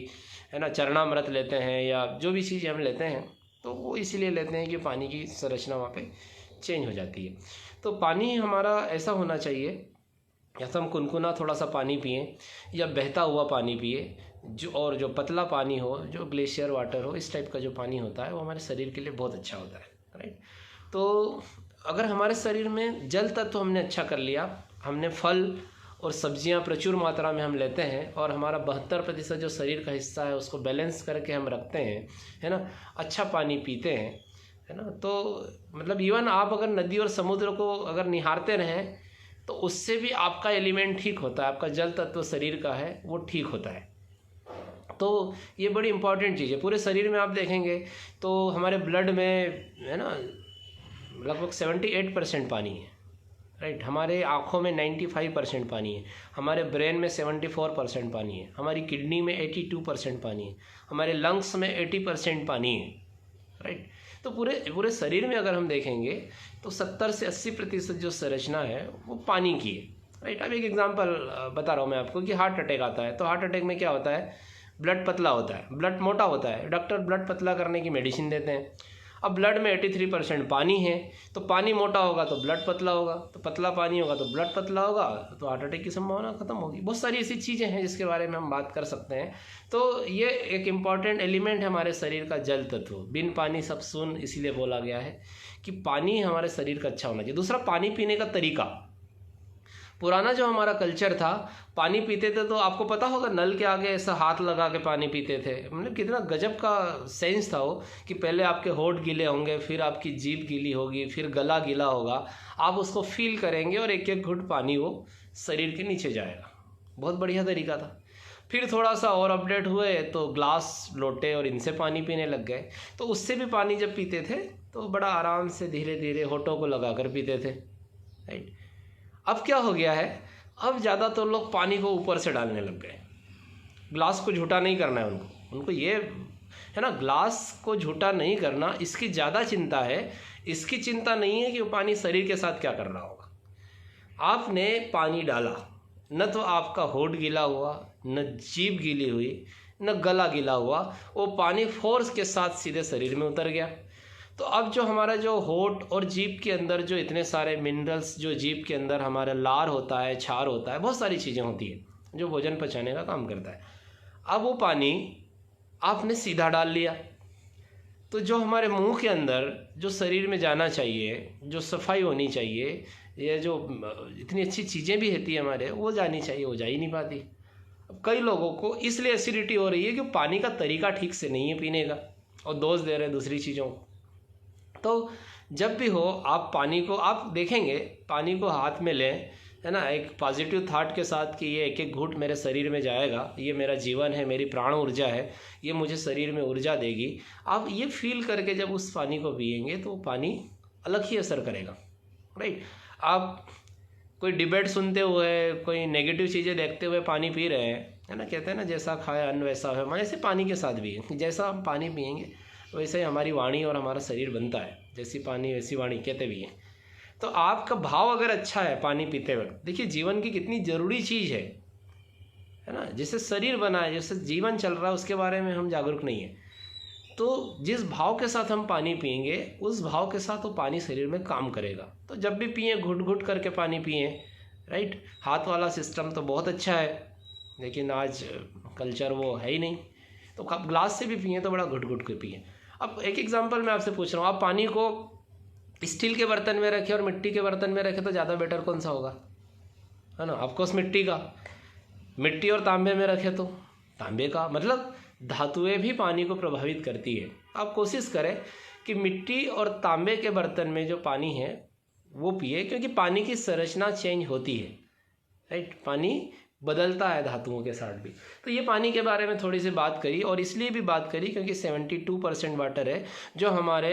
है ना, चरणामृत लेते हैं या जो भी चीज़ हम लेते हैं तो वो इसीलिए लेते हैं कि पानी की संरचना वहाँ पे चेंज हो जाती है। तो पानी हमारा ऐसा होना चाहिए, या तो हम कुनकुना थोड़ा सा पानी पिएं या बहता हुआ पानी पिए, जो पतला पानी हो, जो ग्लेशियर वाटर हो, इस टाइप का जो पानी होता है वो हमारे शरीर के लिए बहुत अच्छा होता है, राइट। तो अगर हमारे शरीर में जल तत्व हमने अच्छा कर लिया, हमने फल और सब्जियां प्रचुर मात्रा में हम लेते हैं और हमारा 72% जो शरीर का हिस्सा है उसको बैलेंस करके हम रखते हैं, है ना, अच्छा पानी पीते हैं, है ना, तो मतलब इवन आप अगर नदी और समुद्र को अगर निहारते रहें तो उससे भी आपका एलिमेंट ठीक होता है, आपका जल तत्व शरीर का है वो ठीक होता है। तो ये बड़ी इंपॉर्टेंट चीज़ है। पूरे शरीर में आप देखेंगे तो हमारे ब्लड में, है ना, लगभग 78% पानी है, राइट। हमारे आँखों में 95% पानी है, हमारे ब्रेन में 74% पानी है, हमारी किडनी में 82% पानी है, हमारे लंग्स में 80% पानी है, राइट। तो पूरे शरीर में अगर हम देखेंगे तो 70 से 80% जो संरचना है वो पानी की है, राइट। अब एक एग्जांपल बता रहा हूँ मैं आपको कि हार्ट अटैक आता है, तो हार्ट अटैक में क्या होता है, ब्लड पतला होता है, ब्लड मोटा होता है, डॉक्टर ब्लड पतला करने की मेडिसिन देते हैं। अब ब्लड में 83% पानी है, तो पानी मोटा होगा तो ब्लड पतला होगा, तो पतला पानी होगा तो ब्लड पतला होगा, तो हार्ट अटैक की संभावना खत्म होगी। बहुत सारी ऐसी चीज़ें हैं जिसके बारे में हम बात कर सकते हैं। तो ये एक इम्पॉर्टेंट एलिमेंट है हमारे शरीर का, जल तत्व। बिन पानी सब सून, इसीलिए बोला गया है कि पानी हमारे शरीर का अच्छा होना चाहिए। दूसरा, पानी पीने का तरीका। पुराना जो हमारा कल्चर था, पानी पीते थे तो आपको पता होगा नल के आगे ऐसा हाथ लगा के पानी पीते थे। मतलब कितना गजब का सेंस था वो, कि पहले आपके होंठ गीले होंगे, फिर आपकी जीभ गीली होगी, फिर गला गीला होगा, आप उसको फील करेंगे और एक एक घुट पानी वो शरीर के नीचे जाएगा। बहुत बढ़िया तरीका था। फिर थोड़ा सा और अपडेट हुए तो ग्लास, लोटे और इनसे पानी पीने लग गए। तो उससे भी पानी जब पीते थे तो बड़ा आराम से धीरे धीरे होठों को लगा कर पीते थे, राइट। अब क्या हो गया है, अब ज़्यादा तो लोग पानी को ऊपर से डालने लग गए। ग्लास को झूठा नहीं करना है उनको ये है ना, ग्लास को झूठा नहीं करना, इसकी ज़्यादा चिंता है। इसकी चिंता नहीं है कि वो पानी शरीर के साथ क्या कर रहा होगा। आपने पानी डाला, न तो आपका होठ गीला हुआ, न जीभ गीली हुई, न गला गीला हुआ, वो पानी फोर्स के साथ सीधे शरीर में उतर गया। तो अब जो हमारा जो होठ और जीभ के अंदर जो इतने सारे मिनरल्स, जो जीभ के अंदर हमारा लार होता है, छार होता है, बहुत सारी चीज़ें होती हैं जो भोजन पचाने का काम करता है, अब वो पानी आपने सीधा डाल लिया। तो जो हमारे मुंह के अंदर जो शरीर में जाना चाहिए, जो सफाई होनी चाहिए, ये जो इतनी अच्छी चीज़ें भी होती है हमारे, वो जानी चाहिए, वो जा ही नहीं पाती। अब कई लोगों को इसलिए एसिडिटी हो रही है कि पानी का तरीका ठीक से नहीं है पीने का, और दोष दे रहे हैं दूसरी चीज़ों को। तो जब भी हो आप पानी को, आप देखेंगे पानी को हाथ में लें, है ना, एक पॉजिटिव थाट के साथ कि ये एक एक घूंट मेरे शरीर में जाएगा, ये मेरा जीवन है, मेरी प्राण ऊर्जा है, ये मुझे शरीर में ऊर्जा देगी। आप ये फील करके जब उस पानी को पिएंगे तो पानी अलग ही असर करेगा, राइट। आप कोई डिबेट सुनते हुए, कोई नेगेटिव चीज़ें देखते हुए पानी पी रहे हैं, है ना, कहते हैं ना जैसा खाए अन्न वैसा है, वैसे पानी के साथ भी है। जैसा हम पानी पिएंगे वैसे ही हमारी वाणी और हमारा शरीर बनता है, जैसी पानी वैसी वाणी कहते भी हैं। तो आपका भाव अगर अच्छा है पानी पीते वक्त, देखिए जीवन की कितनी ज़रूरी चीज़ है ना, जिससे शरीर बना है, जिससे जीवन चल रहा है, उसके बारे में हम जागरूक नहीं है। तो जिस भाव के साथ हम पानी पिएंगे, उस भाव के साथ वो पानी शरीर में काम करेगा। तो जब भी पिएं, घुट घुट करके पानी पिएं, राइट। हाथ वाला सिस्टम तो बहुत अच्छा है, लेकिन आज कल्चर वो है ही नहीं, तो कप ग्लास से भी पिएं तो बड़ा घुट घुट के पिएं। अब एक एग्जांपल मैं आपसे पूछ रहा हूँ, आप पानी को स्टील के बर्तन में रखें और मिट्टी के बर्तन में रखें तो ज़्यादा बेटर कौन सा होगा, है ना। ऑफकोर्स मिट्टी का। मिट्टी और तांबे में रखें तो तांबे का। मतलब धातुएं भी पानी को प्रभावित करती है। आप कोशिश करें कि मिट्टी और तांबे के बर्तन में जो पानी है वो पिए, क्योंकि पानी की संरचना चेंज होती है, राइट। पानी बदलता है धातुओं के साथ भी। तो ये पानी के बारे में थोड़ी सी बात करी, और इसलिए भी बात करी क्योंकि 72% वाटर है जो हमारे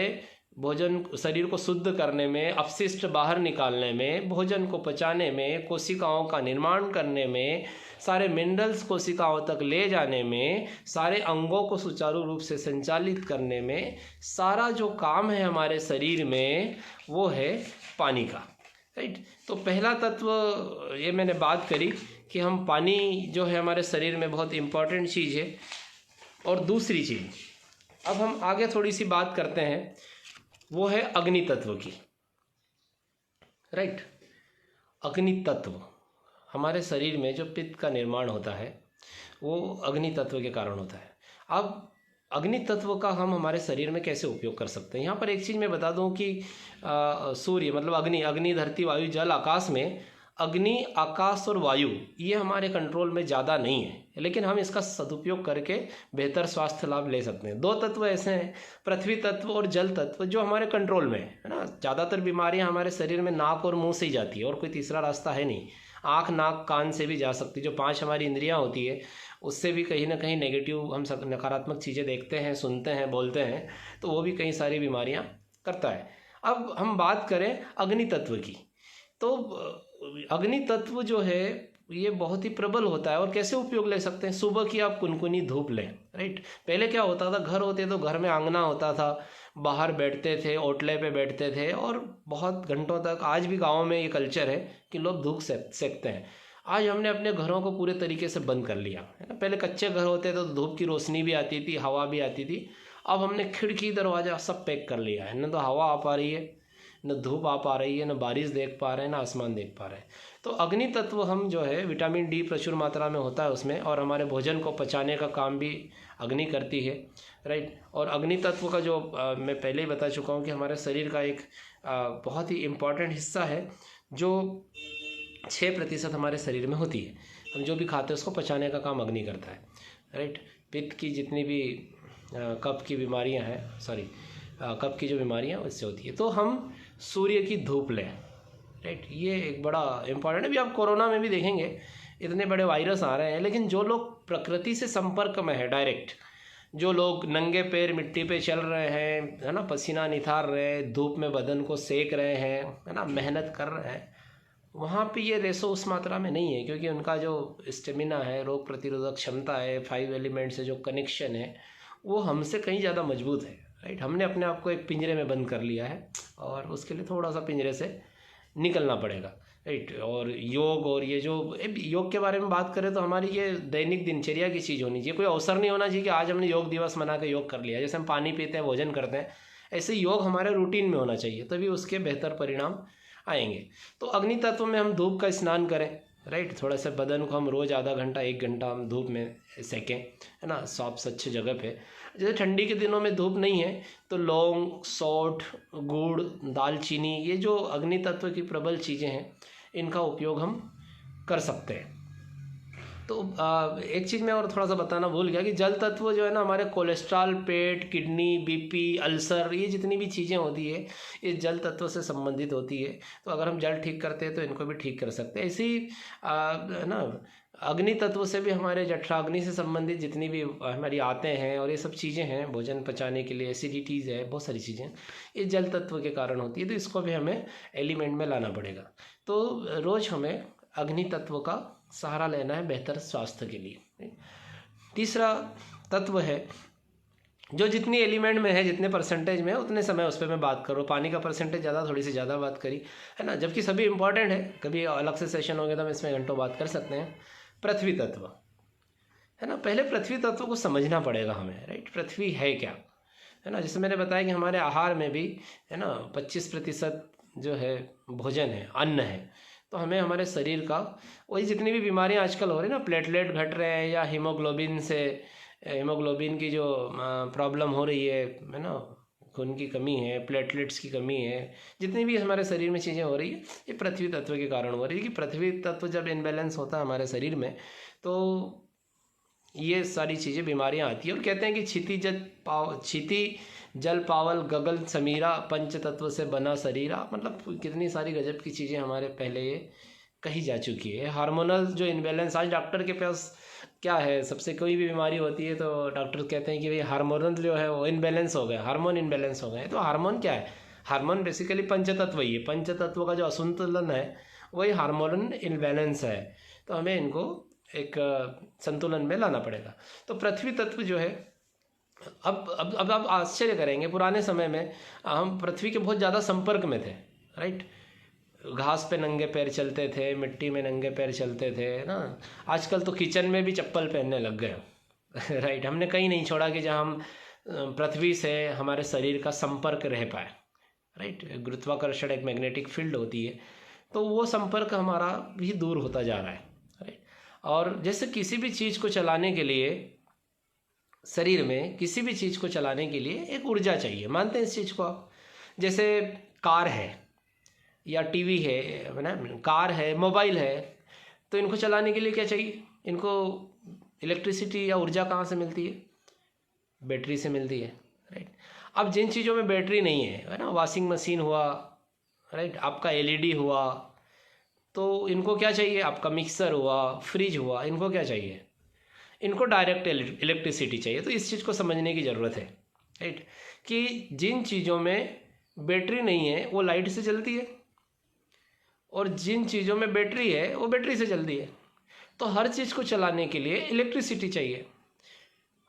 भोजन शरीर को शुद्ध करने में, अपशिष्ट बाहर निकालने में, भोजन को पचाने में, कोशिकाओं का निर्माण करने में, सारे मिनरल्स कोशिकाओं तक ले जाने में, सारे अंगों को सुचारू रूप से संचालित करने में, सारा जो काम है हमारे शरीर में वो है पानी का, राइट। तो पहला तत्व ये मैंने बात करी कि हम पानी जो है हमारे शरीर में बहुत इम्पॉर्टेंट चीज़ है। और दूसरी चीज़ अब हम आगे थोड़ी सी बात करते हैं, वो है अग्नि तत्व की, राइट। अग्नि तत्व हमारे शरीर में जो पित्त का निर्माण होता है वो अग्नि तत्व के कारण होता है। अब अग्नि तत्व का हम हमारे शरीर में कैसे उपयोग कर सकते हैं, यहाँ पर एक चीज़ मैं बता दूं कि सूर्य मतलब अग्नि, धरती, वायु, जल, आकाश में अग्नि, आकाश और वायु ये हमारे कंट्रोल में ज़्यादा नहीं है, लेकिन हम इसका सदुपयोग करके बेहतर स्वास्थ्य लाभ ले सकते हैं। दो तत्व ऐसे हैं, पृथ्वी तत्व और जल तत्व, जो हमारे कंट्रोल में है ना। ज़्यादातर बीमारियां हमारे शरीर में नाक और मुंह से ही जाती है और कोई तीसरा रास्ता है नहीं। आँख, नाक, कान से भी जा सकती है। जो 5 हमारी इंद्रियाँ होती है उससे भी कहीं ना कहीं नेगेटिव हम नकारात्मक चीज़ें देखते हैं, सुनते हैं, बोलते हैं, तो वो भी कई सारी बीमारियाँ करता है। अब हम बात करें अग्नि तत्व की, तो अग्नि तत्व जो है ये बहुत ही प्रबल होता है। और कैसे उपयोग ले सकते हैं, सुबह की आप कुनकुनी धूप लें, राइट। पहले क्या होता था, घर होते तो घर में आंगना होता था, बाहर बैठते थे, ओटले पे बैठते थे और बहुत घंटों तक, आज भी गाँव में ये कल्चर है कि लोग धूप सेकते हैं। आज हमने अपने घरों को पूरे तरीके से बंद कर लिया है ना। पहले कच्चे घर होते तो धूप की रोशनी भी आती थी, हवा भी आती थी। अब हमने खिड़की, दरवाज़ा सब पैक कर लिया है, न तो हवा आ पा रही है, न धूप आ पा रही है, न बारिश देख पा रहे हैं, न आसमान देख पा रहे हैं। तो अग्नि तत्व हम जो है, विटामिन डी प्रचुर मात्रा में होता है उसमें, और हमारे भोजन को पचाने का काम भी अग्नि करती है, राइट। और अग्नि तत्व का जो मैं पहले ही बता चुका हूँ कि हमारे शरीर का एक बहुत ही इम्पॉर्टेंट हिस्सा है, जो 6% हमारे शरीर में होती है। हम जो भी खाते हैं उसको पचाने का काम अग्नि करता है, राइट। पित्त की जितनी भी कफ की बीमारियां हैं, कफ की जो बीमारियां उससे होती है। तो हम सूर्य की धूप लें, राइट। ये एक बड़ा इम्पॉर्टेंट है। अभी आप कोरोना में भी देखेंगे इतने बड़े वायरस आ रहे हैं, लेकिन जो लोग प्रकृति से संपर्क में है डायरेक्ट, जो लोग नंगे पैर मिट्टी पे चल रहे हैं, है ना, पसीना निथार रहे हैं, धूप में बदन को सेक रहे हैं, है ना, मेहनत कर रहे हैं, वहाँ पे ये रेशो उस मात्रा में नहीं है, क्योंकि उनका जो स्टेमिना है, रोग प्रतिरोधक क्षमता है, 5 एलिमेंट से जो कनेक्शन है वो हमसे कहीं ज़्यादा मजबूत है, राइट। हमने अपने आप को एक पिंजरे में बंद कर लिया है और उसके लिए थोड़ा सा पिंजरे से निकलना पड़ेगा, राइट। और योग, और ये जो योग के बारे में बात करें तो हमारी ये दैनिक दिनचर्या की चीज़ होनी चाहिए। कोई अवसर नहीं होना चाहिए कि आज हमने योग दिवस मना के योग कर लिया। जैसे हम पानी पीते हैं, भोजन करते हैं, ऐसे योग हमारे रूटीन में होना चाहिए, तभी उसके बेहतर परिणाम आएंगे। तो अग्नि तत्व में हम धूप का स्नान करें, राइट। थोड़ा सा बदन को हम रोज़ आधा घंटा 1 घंटा हम धूप में सेकें, है ना, साफ स्वच्छ जगह पे। जैसे ठंडी के दिनों में धूप नहीं है तो लौंग, सौंठ, गुड़, दालचीनी, ये जो अग्नि तत्व की प्रबल चीज़ें हैं इनका उपयोग हम कर सकते हैं। तो एक चीज़ मैं और थोड़ा सा बताना भूल गया कि जल तत्व जो है ना, हमारे कोलेस्ट्रॉल, पेट, किडनी, बीपी, अल्सर, ये जितनी भी चीज़ें होती है ये जल तत्व से संबंधित होती है। तो अगर हम जल ठीक करते हैं तो इनको भी ठीक कर सकते हैं। ऐसे ही ना अग्नि तत्व से भी हमारे जठराग्नि से संबंधित जितनी भी हमारी आते हैं और ये सब चीज़ें हैं, भोजन पचाने के लिए, एसिडिटीज़ है, बहुत सारी चीज़ें ये जल तत्व के कारण होती है। तो इसको भी हमें एलिमेंट में लाना पड़ेगा। तो रोज़ हमें अग्नि तत्व का सहारा लेना है बेहतर स्वास्थ्य के लिए। तीसरा तत्व है जो जितनी एलिमेंट में है, जितने परसेंटेज में है उतने समय उस पर मैं बात करूँ। पानी का परसेंटेज ज़्यादा, थोड़ी सी ज़्यादा बात करी, है ना, जबकि सभी इंपॉर्टेंट है। कभी अलग से सेशन होंगे तो हम इसमें घंटों बात कर सकते हैं। पृथ्वी तत्व, है ना, पहले पृथ्वी तत्व को समझना पड़ेगा हमें, राइट। पृथ्वी है क्या, है ना। जैसे मैंने बताया कि हमारे आहार में भी, है ना, 25% जो है भोजन है, अन्न है। तो हमें हमारे शरीर का वही जितनी भी बीमारियां आजकल हो रही है ना, प्लेटलेट घट रहे हैं या हीमोग्लोबिन की जो प्रॉब्लम हो रही है ना, खून की कमी है, प्लेटलेट्स की कमी है, जितनी भी हमारे शरीर में चीज़ें हो रही है ये पृथ्वी तत्व के कारण हो रही है। कि पृथ्वी तत्व जब इनबैलेंस होता है हमारे शरीर में तो ये सारी चीज़ें बीमारियां आती है। और कहते हैं कि क्षिति जल पावल गगन समीरा, पंच तत्व से बना शरीरा। मतलब कितनी सारी गजब की चीज़ें हमारे पहले ये कही जा चुकी है। हार्मोनल जो इनबैलेंस, आज डॉक्टर के पास क्या है, सबसे कोई भी बीमारी होती है तो डॉक्टर कहते हैं कि भाई हार्मोनल जो है वो इनबैलेंस हो गया, हार्मोन इनबैलेंस हो गए। तो हार्मोन क्या है? हार्मोन बेसिकली पंचतत्व ही है। पंचतत्व का जो असंतुलन है वही हार्मोनल इनबैलेंस है। तो हमें इनको एक संतुलन में लाना पड़ेगा। तो पृथ्वी तत्व जो है, अब आप आश्चर्य करेंगे, पुराने समय में हम पृथ्वी के बहुत ज़्यादा संपर्क में थे, राइट। घास पे नंगे पैर चलते थे, मिट्टी में नंगे पैर चलते थे ना। आजकल तो किचन में भी चप्पल पहनने लग गए राइट। हमने कहीं नहीं छोड़ा कि जहाँ हम पृथ्वी से हमारे शरीर का संपर्क रह पाए, राइट। गुरुत्वाकर्षण एक मैग्नेटिक फील्ड होती है, तो वो संपर्क हमारा भी दूर होता जा रहा है, राइट। और जैसे किसी भी चीज़ को चलाने के लिए, शरीर में किसी भी चीज़ को चलाने के लिए एक ऊर्जा चाहिए, मानते हैं इस चीज़ को आप। जैसे कार है या टीवी है ना, कार है, मोबाइल है, तो इनको चलाने के लिए क्या चाहिए? इनको इलेक्ट्रिसिटी या ऊर्जा कहाँ से मिलती है? बैटरी से मिलती है, राइट। अब जिन चीज़ों में बैटरी नहीं है ना, वॉशिंग मशीन हुआ, राइट, आपका एलईडी हुआ, तो इनको क्या चाहिए? आपका मिक्सर हुआ, फ्रिज हुआ, इनको क्या चाहिए? इनको डायरेक्ट इलेक्ट्रिसिटी चाहिए। तो इस चीज़ को समझने की ज़रूरत है, राइट, कि जिन चीज़ों में बैटरी नहीं है वो लाइट से चलती है, और जिन चीज़ों में बैटरी है वो बैटरी से चलती है। तो हर चीज़ को चलाने के लिए इलेक्ट्रिसिटी चाहिए।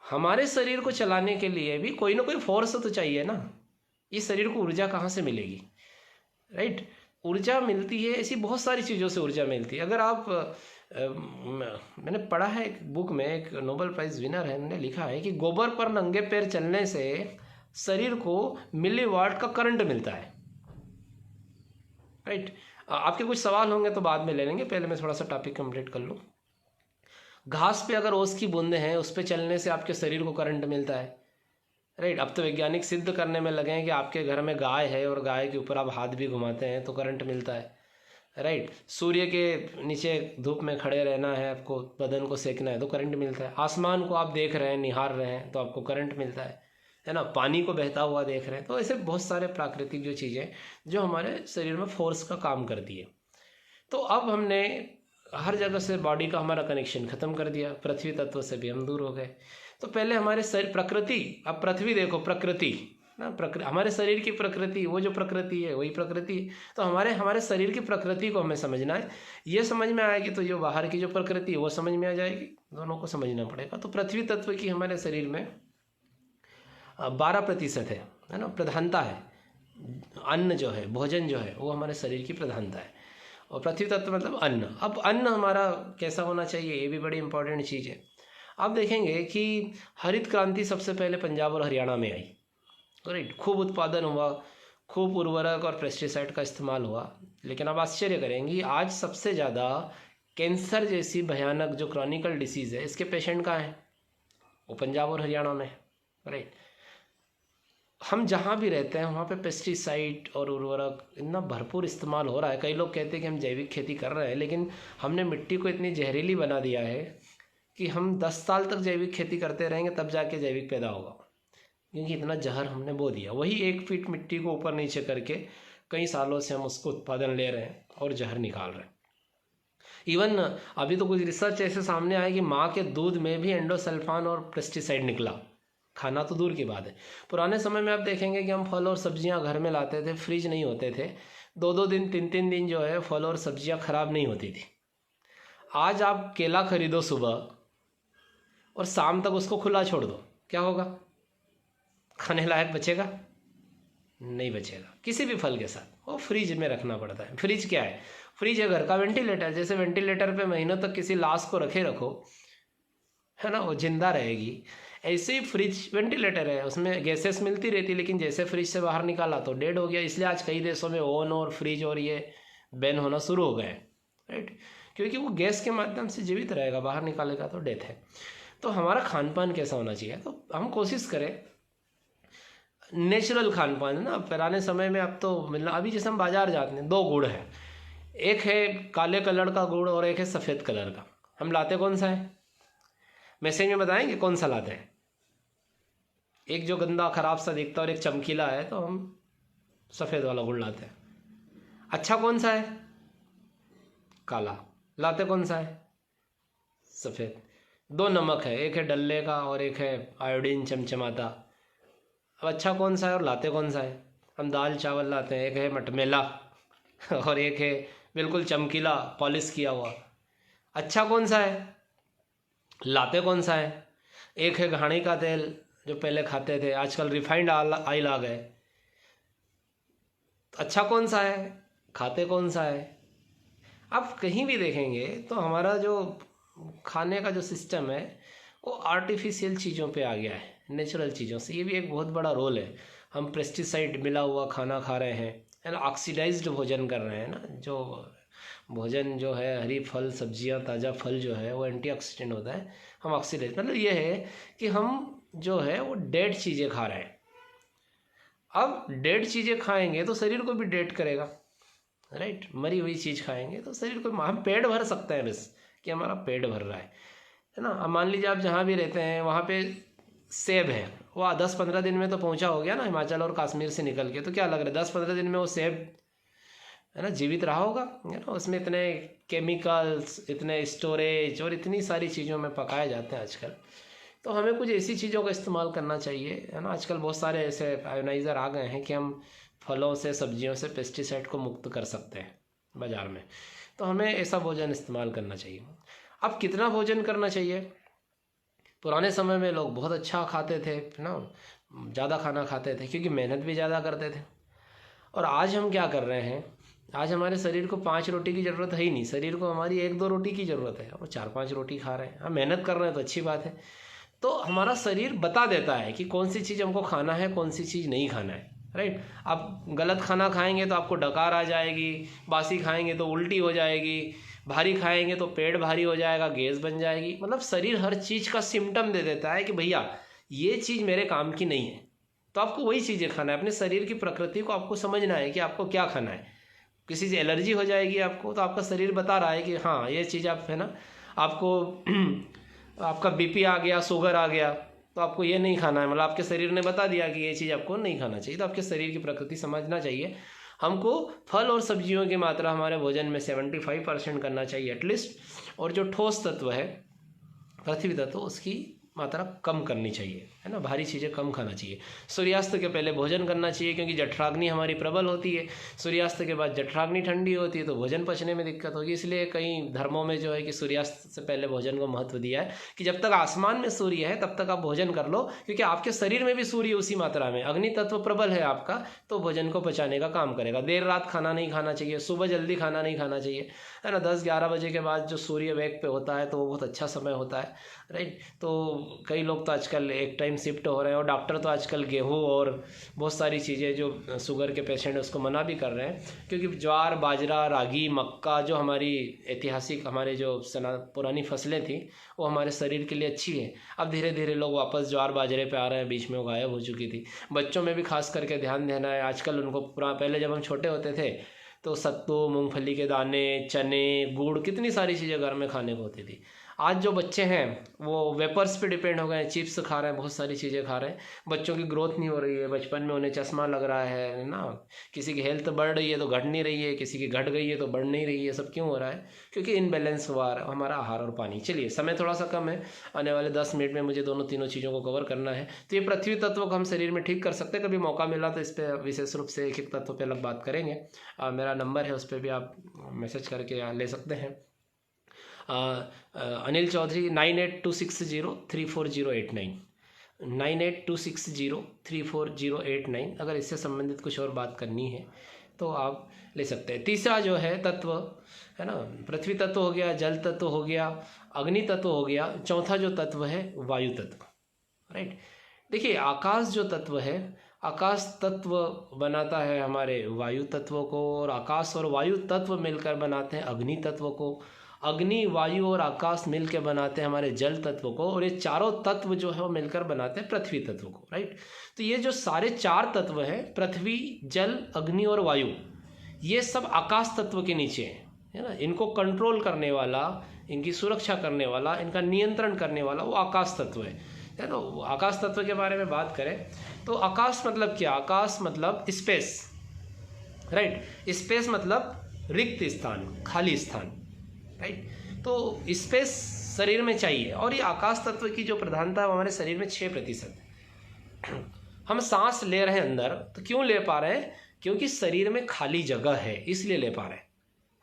हमारे शरीर को चलाने के लिए भी कोई ना कोई फोर्स तो चाहिए ना। इस शरीर को ऊर्जा कहाँ से मिलेगी, राइट। ऊर्जा मिलती है ऐसी बहुत सारी चीज़ों से ऊर्जा मिलती है। अगर आप मैंने पढ़ा है एक बुक में, एक नोबेल प्राइज़ विनर है, उन्होंने लिखा है कि गोबर पर नंगे पैर चलने से शरीर को मिलीवाट का करंट मिलता है, राइट। आपके कुछ सवाल होंगे तो बाद में ले लेंगे, पहले मैं थोड़ा सा टॉपिक कंप्लीट कर लूँ। घास पे अगर ओस की बूंदें हैं, उस पे चलने से आपके शरीर को करंट मिलता है, राइट। अब तो वैज्ञानिक सिद्ध करने में लगे हैं कि आपके घर में गाय है और गाय के ऊपर आप हाथ भी घुमाते हैं तो करंट मिलता है, राइट। सूर्य के नीचे धूप में खड़े रहना है, आपको बदन को सेकना है तो करंट मिलता है। आसमान को आप देख रहे हैं, निहार रहे हैं, तो आपको करंट मिलता है ना। पानी को बहता हुआ देख रहे हैं, तो ऐसे बहुत सारे प्राकृतिक जो चीज़ें जो हमारे शरीर में फोर्स का काम करती है। तो अब हमने हर जगह से बॉडी का हमारा कनेक्शन ख़त्म कर दिया, पृथ्वी तत्व से भी हम दूर हो गए। तो पहले हमारे शरीर प्रकृति, अब पृथ्वी देखो, प्रकृति ना, हमारे शरीर की प्रकृति, वो जो प्रकृति है वही प्रकृति है। तो हमारे शरीर की प्रकृति को हमें समझना है। ये समझ में आएगी तो जो बाहर की जो प्रकृति है वो समझ में आ जाएगी, दोनों को समझना पड़ेगा। तो पृथ्वी तत्व की हमारे शरीर में 12% है ना, प्रधानता है। अन्न जो है, भोजन जो है, वो हमारे शरीर की प्रधानता है। और पृथ्वी तत्व मतलब अन्न। अब अन्न हमारा कैसा होना चाहिए, ये भी बड़ी इंपॉर्टेंट चीज़ है। आप देखेंगे कि हरित क्रांति सबसे पहले पंजाब और हरियाणा में आई, राइट। खूब उत्पादन हुआ, खूब उर्वरक और पेस्टिसाइड का इस्तेमाल हुआ। लेकिन आप आश्चर्य करेंगी, आज सबसे ज़्यादा कैंसर जैसी भयानक जो क्रॉनिकल डिसीज़ है, इसके पेशेंट कहाँ हैं? वो पंजाब और हरियाणा में, राइट। हम जहाँ भी रहते हैं वहाँ पे पेस्टिसाइड और उर्वरक इतना भरपूर इस्तेमाल हो रहा है। कई लोग कहते हैं कि हम जैविक खेती कर रहे हैं, लेकिन हमने मिट्टी को इतनी जहरीली बना दिया है कि हम 10 साल तक जैविक खेती करते रहेंगे तब जाके जैविक पैदा होगा, क्योंकि इतना जहर हमने बो दिया। वही 1 फीट मिट्टी को ऊपर नीचे करके कई सालों से हम उसको उत्पादन ले रहे हैं और जहर निकाल रहे हैं। इवन अभी तो कुछ रिसर्च ऐसे सामने आया कि माँ के दूध में भी एंडोसल्फान और पेस्टिसाइड निकला। खाना तो दूर की बात है। पुराने समय में आप देखेंगे कि हम फल और सब्जियां घर में लाते थे, फ्रिज नहीं होते थे, 2-2 दिन 3-3 दिन जो है फल और सब्जियां खराब नहीं होती थी। आज आप केला खरीदो सुबह और शाम तक उसको खुला छोड़ दो, क्या होगा? खाने लायक बचेगा? नहीं बचेगा। किसी भी फल के साथ वो फ्रिज में रखना पड़ता है। फ्रिज क्या है? फ्रिज है घर का वेंटिलेटर। जैसे वेंटिलेटर पे महीनों तक किसी लाश को रखो, है ना, वो जिंदा रहेगी, ऐसे ही फ्रिज वेंटिलेटर है, उसमें गैसेस मिलती रहती, लेकिन जैसे फ्रिज से बाहर निकाला तो डेड हो गया। इसलिए आज कई देशों में ओवन और फ्रिज और ये बैन होना शुरू हो गए, राइट, क्योंकि वो गैस के माध्यम से जीवित रहेगा, बाहर निकालेगा तो डेथ है। तो हमारा खान पान कैसा होना चाहिए? तो हम कोशिश करें नेचुरल खान पान ना। पुराने समय में अब तो मिलना, अभी जैसे हम बाजार जाते हैं, 2 गुड़ है, एक है काले कलर का गुड़ और एक है सफ़ेद कलर का। हम लाते कौन सा है? मैसेज में बताएंगे कौन सा लाते हैं। एक जो गंदा खराब सा दिखता है और एक चमकीला है, तो हम सफ़ेद वाला गुड़ लाते हैं। अच्छा कौन सा है? काला। लाते कौन सा है? सफ़ेद। 2 नमक है, एक है डल्ले का और एक है आयोडीन चमचमाता। अब अच्छा कौन सा है और लाते कौन सा है? हम दाल चावल लाते हैं, एक है मटमेला और एक है बिल्कुल चमकीला पॉलिश किया हुआ। अच्छा कौन सा है? लाते कौन सा है? एक है घाणी का तेल जो पहले खाते थे, आजकल रिफाइंड ऑयल आ गए। अच्छा कौन सा है? खाते कौन सा है? आप कहीं भी देखेंगे तो हमारा जो खाने का जो सिस्टम है वो आर्टिफिशियल चीज़ों पे आ गया है, नेचुरल चीज़ों से। ये भी एक बहुत बड़ा रोल है। हम पेस्टिसाइड मिला हुआ खाना खा रहे हैं, है ना, ऑक्सीडाइज्ड भोजन कर रहे हैं ना। जो भोजन जो है, हरी फल सब्जियां, ताज़ा फल जो है वो एंटीऑक्सीडेंट होता है। हम ऑक्सीडाइज मतलब ये है कि हम जो है वो डेड चीज़ें खा रहे हैं। अब डेड चीज़ें खाएंगे तो शरीर को भी डेड करेगा, राइट। मरी हुई चीज़ खाएंगे तो शरीर को, हम पेट भर सकते हैं बस कि हमारा पेट भर रहा है ना। अब मान लीजिए आप जहाँ भी रहते हैं वहाँ पे सेब है, वो 10-15 दिन में तो पहुँचा हो गया ना हिमाचल और कश्मीर से निकल के, तो क्या लग रहा है 10-15 दिन में वो सेब, है ना, जीवित रहा होगा, है ना। उसमें इतने केमिकल्स, इतने स्टोरेज और इतनी सारी चीज़ों में पकाए जाते हैं आजकल। तो हमें कुछ ऐसी चीज़ों का इस्तेमाल करना चाहिए, है ना। आजकल बहुत सारे ऐसे आयोनाइज़र आ गए हैं कि हम फलों से, सब्जियों से पेस्टिसाइड को मुक्त कर सकते हैं बाज़ार में। तो हमें ऐसा भोजन इस्तेमाल करना चाहिए। अब कितना भोजन करना चाहिए? पुराने समय में लोग बहुत अच्छा खाते थे ना, ज़्यादा खाना खाते थे क्योंकि मेहनत भी ज़्यादा करते थे। और आज हम क्या कर रहे हैं? आज हमारे शरीर को 5 रोटी की ज़रूरत है ही नहीं, शरीर को हमारी 1-2 रोटी की ज़रूरत है। वो 4-5 रोटी खा रहे हैं। हम मेहनत कर रहे हैं तो अच्छी बात है। तो हमारा शरीर बता देता है कि कौन सी चीज़ हमको खाना है, कौन सी चीज़ नहीं खाना है, राइट। आप गलत खाना खाएंगे तो आपको डकार आ जाएगी, बासी खाएंगे तो उल्टी हो जाएगी, भारी खाएंगे तो पेट भारी हो जाएगा, गैस बन जाएगी। मतलब शरीर हर चीज़ का सिम्टम दे देता है कि भैया ये चीज़ मेरे काम की नहीं है। तो आपको वही चीज़ें खाना है। अपने शरीर की प्रकृति को आपको समझना है कि आपको क्या खाना है। किसी से एलर्जी हो जाएगी आपको, तो आपका शरीर बता रहा है कि हाँ ये चीज़ आप, है ना, आपको आपका बीपी आ गया, शुगर आ गया, तो आपको ये नहीं खाना है। मतलब आपके शरीर ने बता दिया कि ये चीज़ आपको नहीं खाना चाहिए। तो आपके शरीर की प्रकृति समझना चाहिए। हमको फल और सब्जियों की मात्रा हमारे भोजन में 75% करना चाहिए एटलीस्ट। और जो ठोस तत्व है, पृथ्वी तत्व, उसकी मात्रा कम करनी चाहिए, है ना। भारी चीज़ें कम खाना चाहिए। सूर्यास्त के पहले भोजन करना चाहिए क्योंकि जठराग्नि हमारी प्रबल होती है। सूर्यास्त के बाद जठराग्नि ठंडी होती है तो भोजन पचने में दिक्कत होगी। इसलिए कई धर्मों में जो है कि सूर्यास्त से पहले भोजन को महत्व दिया है कि जब तक आसमान में सूर्य है तब तक आप भोजन कर लो, क्योंकि आपके शरीर में भी सूर्य उसी मात्रा में, अग्नि तत्व प्रबल है आपका, तो भोजन को पचाने का काम करेगा। देर रात खाना नहीं खाना चाहिए, सुबह जल्दी खाना नहीं खाना चाहिए, है ना। 10-11 बजे के बाद जो सूर्य वेग पे होता है तो वो बहुत अच्छा समय होता है, राइट। तो कई लोग तो आजकल एक टाइम शिफ्ट हो रहे हैं और डॉक्टर तो आजकल गेहूँ और बहुत सारी चीज़ें जो शुगर के पेशेंट है उसको मना भी कर रहे हैं, क्योंकि ज्वार, बाजरा, रागी, मक्का जो हमारी ऐतिहासिक, हमारे जो पुरानी फसलें थी वो हमारे शरीर के लिए अच्छी है। अब धीरे धीरे लोग वापस ज्वार बाजरे पे आ रहे हैं, बीच में वो गायब हो चुकी थी। बच्चों में भी खास करके ध्यान देना है आजकल उनको। पहले जब हम छोटे होते थे तो सत्तू, मूंगफली के दाने, चने, गुड़, कितनी सारी चीज़ें घर में खाने को होती थी। आज जो बच्चे हैं वो वेपर्स पे डिपेंड हो गए हैं, चिप्स खा रहे हैं, बहुत सारी चीज़ें खा रहे हैं। बच्चों की ग्रोथ नहीं हो रही है, बचपन में उन्हें चश्मा लग रहा है ना। किसी की हेल्थ बढ़ रही है तो घट नहीं रही है, किसी की घट गई है तो बढ़ नहीं रही है। सब क्यों हो रहा है? क्योंकि इनबैलेंस हुआ हमारा आहार और पानी। चलिए, समय थोड़ा सा कम है, आने वाले 10 मिनट में मुझे दोनों तीनों चीज़ों को कवर करना है। तो ये पृथ्वी तत्व को हम शरीर में ठीक कर सकते हैं। कभी मौका मिला तो इस पर विशेष रूप से एक एक तत्व पर अलग बात करेंगे। मेरा नंबर है, उस पर भी आप मैसेज करके ले सकते हैं। अनिल चौधरी 9826034089 9826034089। अगर इससे संबंधित कुछ और बात करनी है तो आप ले सकते हैं। तीसरा जो है तत्व, है ना, पृथ्वी तत्व हो गया, जल तत्व हो गया, अग्नि तत्व हो गया। चौथा जो तत्व है वायु तत्व, राइट। देखिए, आकाश जो तत्व है, आकाश तत्व बनाता है हमारे वायु तत्व को, और आकाश और वायु तत्व मिलकर बनाते हैं अग्नि तत्व को। अग्नि, वायु और आकाश मिलकर बनाते हैं हमारे जल तत्व को, और ये चारों तत्व जो है वो मिलकर बनाते हैं पृथ्वी तत्व को, राइट। तो ये जो सारे 4 तत्व हैं, पृथ्वी, जल, अग्नि और वायु, ये सब आकाश तत्व के नीचे है ना। इनको कंट्रोल करने वाला, इनकी सुरक्षा करने वाला, इनका नियंत्रण करने वाला वो आकाश तत्व है। तो आकाश तत्व के बारे में बात करें तो आकाश मतलब क्या? आकाश मतलब स्पेस, राइट। स्पेस मतलब रिक्त स्थान, खाली स्थान, राइट। तो स्पेस शरीर में चाहिए। और ये आकाश तत्व की जो प्रधानता है वो हमारे शरीर में 6% है। हम सांस ले रहे हैं अंदर, तो क्यों ले पा रहे हैं? क्योंकि शरीर में खाली जगह है, इसलिए ले पा रहे हैं,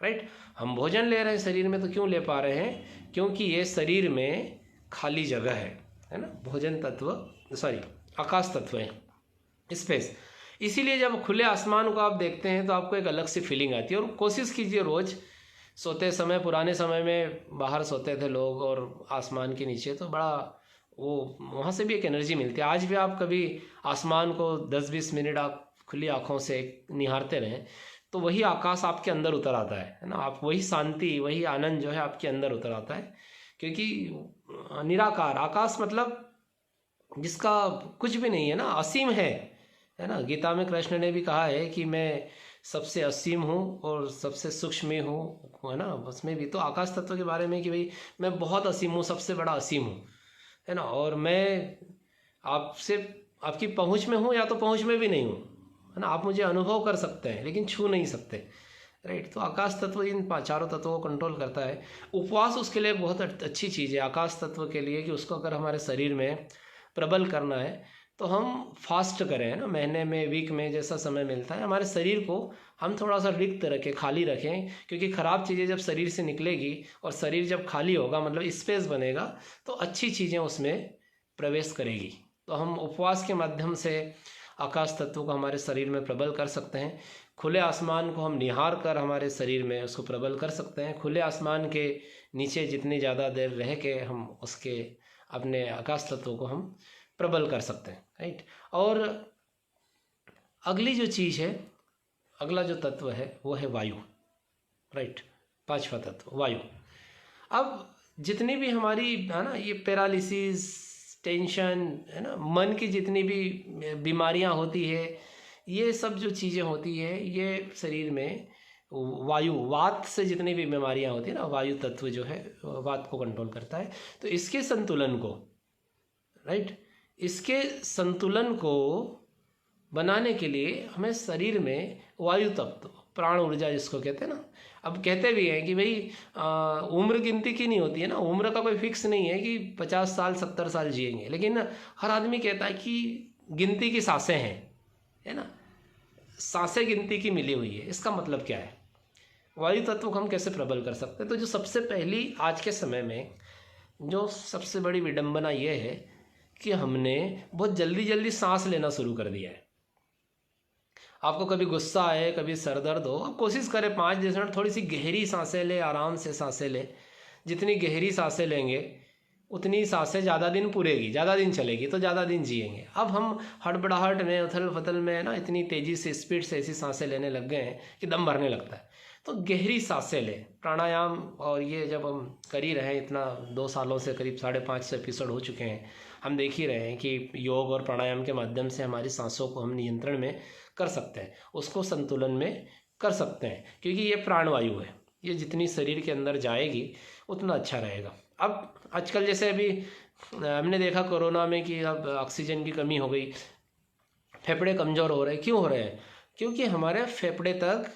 राइट। हम भोजन ले रहे हैं शरीर में, तो क्यों ले पा रहे हैं? क्योंकि ये शरीर में खाली जगह है ना। भोजन तत्व, सॉरी, आकाश तत्व है, स्पेस। इसीलिए जब खुले आसमान को आप देखते हैं तो आपको एक अलग सी फीलिंग आती है। और कोशिश कीजिए रोज़ सोते समय, पुराने समय में बाहर सोते थे लोग और आसमान के नीचे, तो बड़ा वो वहाँ से भी एक एनर्जी मिलती है। आज भी आप कभी आसमान को 10-20 मिनट आप खुली आँखों से निहारते रहें, तो वही आकाश आपके अंदर उतर आता है ना। आप वही शांति, वही आनंद जो है आपके अंदर उतर आता है। क्योंकि निराकार आकाश मतलब जिसका कुछ भी नहीं है ना, असीम है ना। गीता में कृष्ण ने भी कहा है कि मैं सबसे असीम हूँ और सबसे सूक्ष्म हूँ, है ना। उसमें भी तो आकाश तत्व के बारे में कि भाई मैं बहुत असीम हूँ, सबसे बड़ा असीम हूँ, है ना। और मैं आपसे, आपकी पहुँच में हूँ या तो पहुँच में भी नहीं हूँ, है ना। आप मुझे अनुभव कर सकते हैं लेकिन छू नहीं सकते, राइट। तो आकाश तत्व इन चारों तत्वों को कंट्रोल करता है। उपवास उसके लिए बहुत अच्छी चीज़ है आकाश तत्व के लिए, कि उसको अगर हमारे शरीर में प्रबल करना है तो हम फास्ट करें, है ना। महीने में, वीक में जैसा समय मिलता है, हमारे शरीर को हम थोड़ा सा रिक्त रखें, खाली रखें। क्योंकि ख़राब चीज़ें जब शरीर से निकलेगी और शरीर जब खाली होगा, मतलब स्पेस बनेगा, तो अच्छी चीज़ें उसमें प्रवेश करेगी। तो हम उपवास के माध्यम से आकाश तत्व को हमारे शरीर में प्रबल कर सकते हैं। खुले आसमान को हम निहार कर हमारे शरीर में उसको प्रबल कर सकते हैं। खुले आसमान के नीचे जितनी ज़्यादा देर रह के हम उसके अपने आकाश तत्व को हम प्रबल कर सकते हैं, राइट। और अगली जो चीज़ है, अगला जो तत्व है वो है वायु, राइट। 5वां तत्व वायु। अब जितनी भी हमारी, है ना, ये पैरालिसिस, टेंशन, है ना, मन की जितनी भी बीमारियां होती है, ये सब जो चीज़ें होती है, ये शरीर में वायु, वात से जितनी भी बीमारियां होती है ना, वायु तत्व जो है वात को कंट्रोल करता है। तो इसके संतुलन को, राइट, इसके संतुलन को बनाने के लिए हमें शरीर में वायु तत्व, प्राण ऊर्जा जिसको कहते हैं ना। अब कहते भी हैं कि भाई उम्र गिनती की नहीं होती है ना, उम्र का कोई फिक्स नहीं है कि 50 साल 70 साल जिएंगे, लेकिन हर आदमी कहता है कि गिनती की सांसें हैं, है ना, सांसें गिनती की मिली हुई है। इसका मतलब क्या है? वायु तत्व को हम कैसे प्रबल कर सकते हैं? तो जो सबसे पहली आज के समय में जो सबसे बड़ी विडंबना ये है कि हमने बहुत जल्दी जल्दी सांस लेना शुरू कर दिया है। आपको कभी गुस्सा आए, कभी सर दर्द हो, आप कोशिश करें 5-10 मिनट थोड़ी सी गहरी सांसें ले, आराम से सांसें ले। जितनी गहरी सांसें लेंगे उतनी सांसें ज़्यादा दिन पूरेगी, ज़्यादा दिन चलेगी, तो ज़्यादा दिन जिएंगे। अब हम हड़बड़ाहट में, उथल फथल में ना, इतनी तेज़ी से, स्पीड से ऐसी सांसें लेने लग गए हैं कि दम भरने लगता है। तो गहरी सांसें लें। प्राणायाम, और ये जब हम कर ही रहे हैं, इतना 2 सालों से करीब 5.5 एपिसोड हो चुके हैं, हम देख ही रहे हैं कि योग और प्राणायाम के माध्यम से हमारी सांसों को हम नियंत्रण में कर सकते हैं, उसको संतुलन में कर सकते हैं। क्योंकि ये प्राणवायु है, ये जितनी शरीर के अंदर जाएगी उतना अच्छा रहेगा। अब आजकल जैसे अभी हमने देखा कोरोना में कि अब ऑक्सीजन की कमी हो गई, फेफड़े कमज़ोर हो रहे हैं। क्यों हो रहे हैं? क्योंकि हमारे फेफड़े तक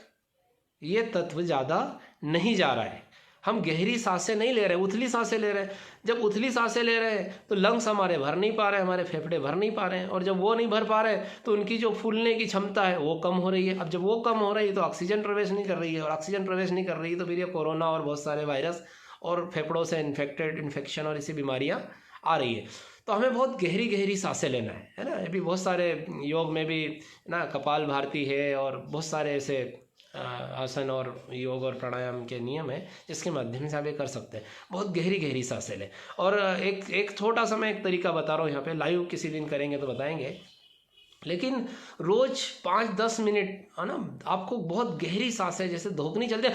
ये तत्व ज़्यादा नहीं जा रहा है। हम गहरी सांसें नहीं ले रहे, उथली सांसें ले रहे हैं। जब उथली सांसें ले रहे हैं तो लंग्स हमारे भर नहीं पा रहे, हमारे फेफड़े भर नहीं पा रहे हैं। और जब वो नहीं भर पा रहे तो उनकी जो फूलने की क्षमता है वो कम हो रही है। अब जब वो कम हो रही है तो ऑक्सीजन प्रवेश नहीं कर रही है, और ऑक्सीजन प्रवेश नहीं कर रही है तो फिर ये कोरोना और बहुत सारे वायरस और फेफड़ों से इन्फेक्शन और ऐसी बीमारियाँ आ रही है। तो हमें बहुत गहरी गहरी सांसें लेना है ना। अभी बहुत सारे योग में भी ना कपाल भारती है और बहुत सारे ऐसे आसन और योग और प्राणायाम के नियम है जिसके माध्यम से आप ये कर सकते हैं। बहुत गहरी गहरी सांसें लें। और एक छोटा सा मैं एक तरीका बता रहा हूँ यहाँ पे, लाइव किसी दिन करेंगे तो बताएंगे, लेकिन रोज 5-10 मिनट, है ना, आपको बहुत गहरी सांसें, जैसे धोखनी चलते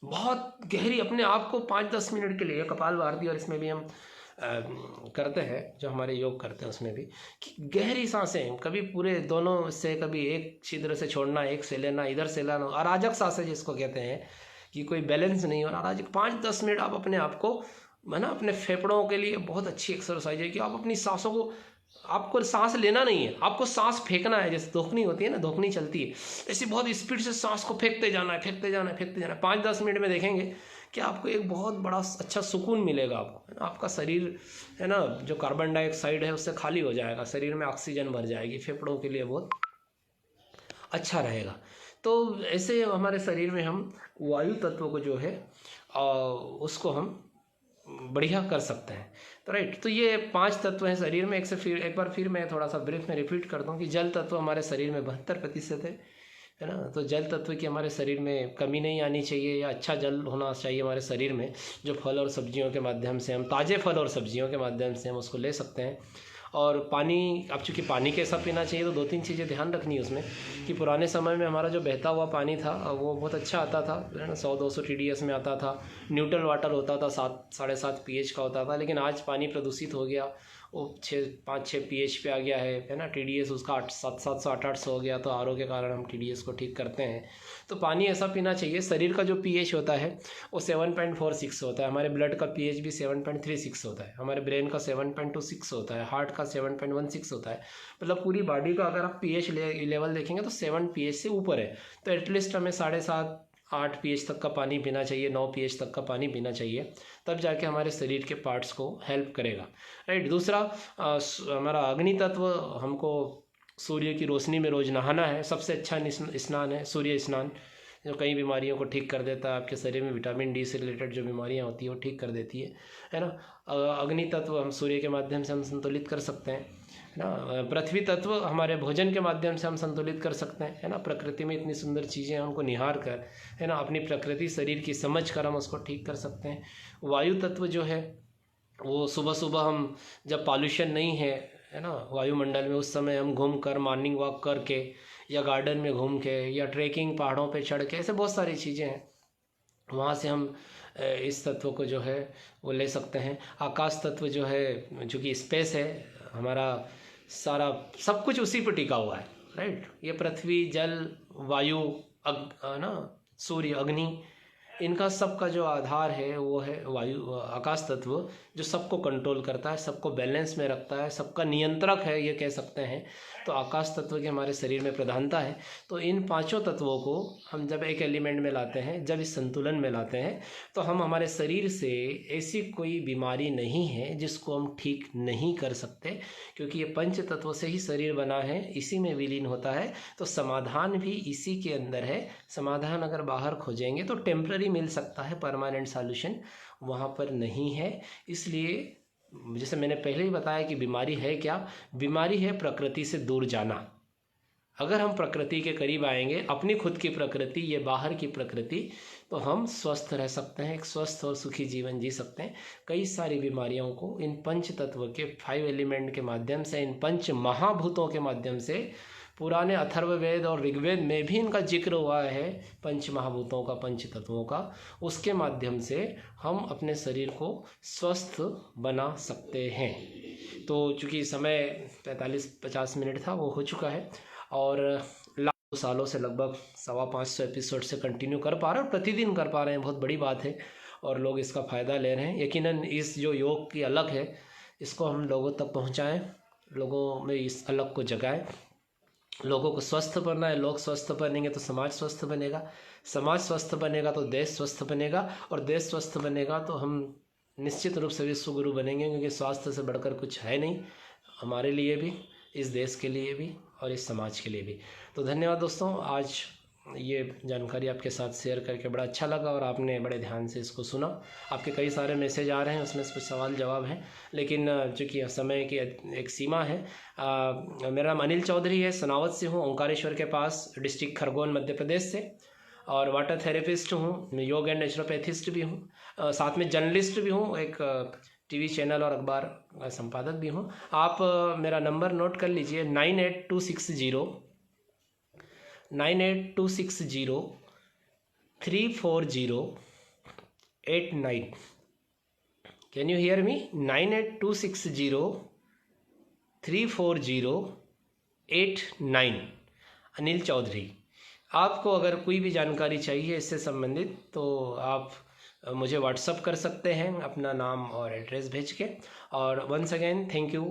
बहुत गहरी, अपने आप को 5-10 मिनट के लिए, कपाल भारती और इसमें भी हम करते हैं, जो हमारे योग करते हैं उसमें भी, कि गहरी सांसें, कभी पूरे दोनों से, कभी एक छिद्र से छोड़ना, एक से लेना, इधर से लेना, अराजक सांसें जिसको कहते हैं, कि कोई बैलेंस नहीं हो रहा, अराजक। 5-10 मिनट आप अपने आप को, है ना, अपने फेफड़ों के लिए बहुत अच्छी एक्सरसाइज है कि आप अपनी सांसों को आपको सांस लेना नहीं है, आपको सांस फेंकना है। जैसे धोखनी होती है ना, धोखनी चलती है, ऐसी बहुत स्पीड से सांस को फेंकते जाना है, फेंकते जाना है, फेंकते जाना है। 5-10 मिनट में देखेंगे कि आपको एक बहुत बड़ा अच्छा सुकून मिलेगा आपको, है ना। आपका शरीर है ना, जो कार्बन डाइऑक्साइड है उससे खाली हो जाएगा, शरीर में ऑक्सीजन भर जाएगी, फेफड़ों के लिए बहुत अच्छा रहेगा। तो ऐसे हमारे शरीर में हम वायु तत्व को जो है उसको हम बढ़िया कर सकते हैं। तो राइट, तो ये 5 तत्व हैं शरीर में। एक बार फिर मैं थोड़ा सा ब्रीफ में रिपीट करता हूँ कि जल तत्व हमारे शरीर में 72% है ना। तो जल तत्व की हमारे शरीर में कमी नहीं आनी चाहिए, या अच्छा जल होना चाहिए हमारे शरीर में, जो फल और सब्जियों के माध्यम से हम, ताज़े फल और सब्जियों के माध्यम से हम उसको ले सकते हैं। और पानी, अब चूँकि पानी कैसा पीना चाहिए, तो 2-3 चीज़ें ध्यान रखनी है उसमें कि पुराने समय में हमारा जो बहता हुआ पानी था वो बहुत अच्छा आता था, है ना, 100-200 TDS में आता था। न्यूट्रल वाटर होता था, 7-7.5 pH का होता था। लेकिन आज पानी प्रदूषित हो गया, वो 5-6 pH पे आ गया है ना। TDS उसका 700 800 हो गया, तो RO के कारण हम TDS को ठीक करते हैं। तो पानी ऐसा पीना चाहिए। शरीर का जो pH होता है वो 7.46 होता है, हमारे ब्लड का pH भी 7.36 होता है, हमारे ब्रेन का 7.26 होता है, हार्ट का 7.16 होता है। मतलब पूरी बॉडी का अगर आप pH लेवल देखेंगे तो 7 pH से ऊपर है। तो एटलीस्ट हमें 7.5-8 pH तक का पानी पीना चाहिए, 9 pH तक का पानी पीना चाहिए, तब जाके हमारे शरीर के पार्ट्स को हेल्प करेगा, राइट। दूसरा, हमारा अग्नि तत्व, हमको सूर्य की रोशनी में रोज़ नहाना है। सबसे अच्छा स्नान है सूर्य स्नान, जो कई बीमारियों को ठीक कर देता है। आपके शरीर में विटामिन डी से रिलेटेड जो बीमारियां होती है वो ठीक कर देती है ना। अग्नि तत्व हम सूर्य के माध्यम से हम संतुलित कर सकते हैं, है ना। पृथ्वी तत्व हमारे भोजन के माध्यम से हम संतुलित कर सकते हैं, है ना। प्रकृति में इतनी सुंदर चीज़ें हैं, उनको निहार कर, है ना, अपनी प्रकृति शरीर की समझ कर हम उसको ठीक कर सकते हैं। वायु तत्व जो है वो सुबह सुबह हम, जब पॉल्यूशन नहीं है ना वायुमंडल में, उस समय हम घूम कर, मॉर्निंग वॉक करके, या गार्डन में घूम के, या ट्रैकिंग पहाड़ों पे चढ़ के, ऐसे बहुत सारी चीज़ें हैं, वहाँ से हम इस तत्व को जो है वो ले सकते हैं। आकाश तत्व जो है, चूँकि स्पेस है, हमारा सारा सब कुछ उसी पर टिका हुआ है, राइट। ये पृथ्वी, जल, वायु, ना, सूर्य, अग्नि, इनका सबका जो आधार है वो है वायु, आकाश तत्व, जो सबको कंट्रोल करता है, सबको बैलेंस में रखता है, सबका नियंत्रक है, ये कह सकते हैं। तो आकाश तत्व की हमारे शरीर में प्रधानता है। तो इन 5 तत्वों को हम जब एक एलिमेंट में लाते हैं, जब इस संतुलन में लाते हैं, तो हम, हमारे शरीर से ऐसी कोई बीमारी नहीं है जिसको हम ठीक नहीं कर सकते, क्योंकि ये 5 तत्वों से ही शरीर बना है, इसी में विलीन होता है। तो समाधान भी इसी के अंदर है। समाधान अगर बाहर खोजेंगे तो टेम्पररी मिल सकता है, परमानेंट सॉल्यूशन वहाँ पर नहीं है। इसलिए जैसे मैंने पहले ही बताया कि बीमारी है क्या, बीमारी है प्रकृति से दूर जाना। अगर हम प्रकृति के करीब आएंगे, अपनी खुद की प्रकृति, ये बाहर की प्रकृति, तो हम स्वस्थ रह सकते हैं, एक स्वस्थ और सुखी जीवन जी सकते हैं। कई सारी बीमारियों को इन 5 तत्व के 5 एलिमेंट के माध्यम से, इन 5 महाभूतों के माध्यम से, पुराने अथर्ववेद और ऋग्वेद में भी इनका जिक्र हुआ है, 5 महाभूतों का, 5 तत्वों का, उसके माध्यम से हम अपने शरीर को स्वस्थ बना सकते हैं। तो चूँकि समय 45-50 मिनट था, वो हो चुका है, और लाखों सालों से लगभग 550 एपिसोड से कंटिन्यू कर पा रहे हैं, और प्रतिदिन कर पा रहे हैं, बहुत बड़ी बात है, और लोग इसका फ़ायदा ले रहे हैं। यकीनन इस जो योग की अलग है, इसको हम लोगों तक पहुंचाएं, लोगों में इस अलग को जगाएं। लोगों को स्वस्थ बनना है, लोग स्वस्थ बनेंगे तो समाज स्वस्थ बनेगा, समाज स्वस्थ बनेगा तो देश स्वस्थ बनेगा, और देश स्वस्थ बनेगा तो हम निश्चित रूप से विश्व गुरु बनेंगे, क्योंकि स्वास्थ्य से बढ़कर कुछ है नहीं, हमारे लिए भी, इस देश के लिए भी, और इस समाज के लिए भी। तो धन्यवाद दोस्तों, आज ये जानकारी आपके साथ शेयर करके बड़ा अच्छा लगा, और आपने बड़े ध्यान से इसको सुना। आपके कई सारे मैसेज आ रहे हैं, उसमें से कुछ सवाल जवाब हैं, लेकिन चूँकि समय की एक सीमा है। मेरा नाम अनिल चौधरी है, सनावत से हूँ, ओंकारेश्वर के पास, डिस्ट्रिक्ट खरगोन, मध्य प्रदेश से, और वाटर थेरेपिस्ट हूँ, मैं योग एंड नेचुरोपैथिस्ट भी हूँ, साथ में जर्नलिस्ट भी हूँ, एक टीवी चैनल और अखबार संपादक भी हूँ। आप मेरा नंबर नोट कर लीजिए, 9826034089। Can you hear me? 9826034089। Anil Chaudhary. आपको अगर कोई भी जानकारी चाहिए इससे संबंधित, तो आप मुझे व्हाट्सअप कर सकते हैं अपना नाम और एड्रेस भेज के। और वंस अगेन थैंक यू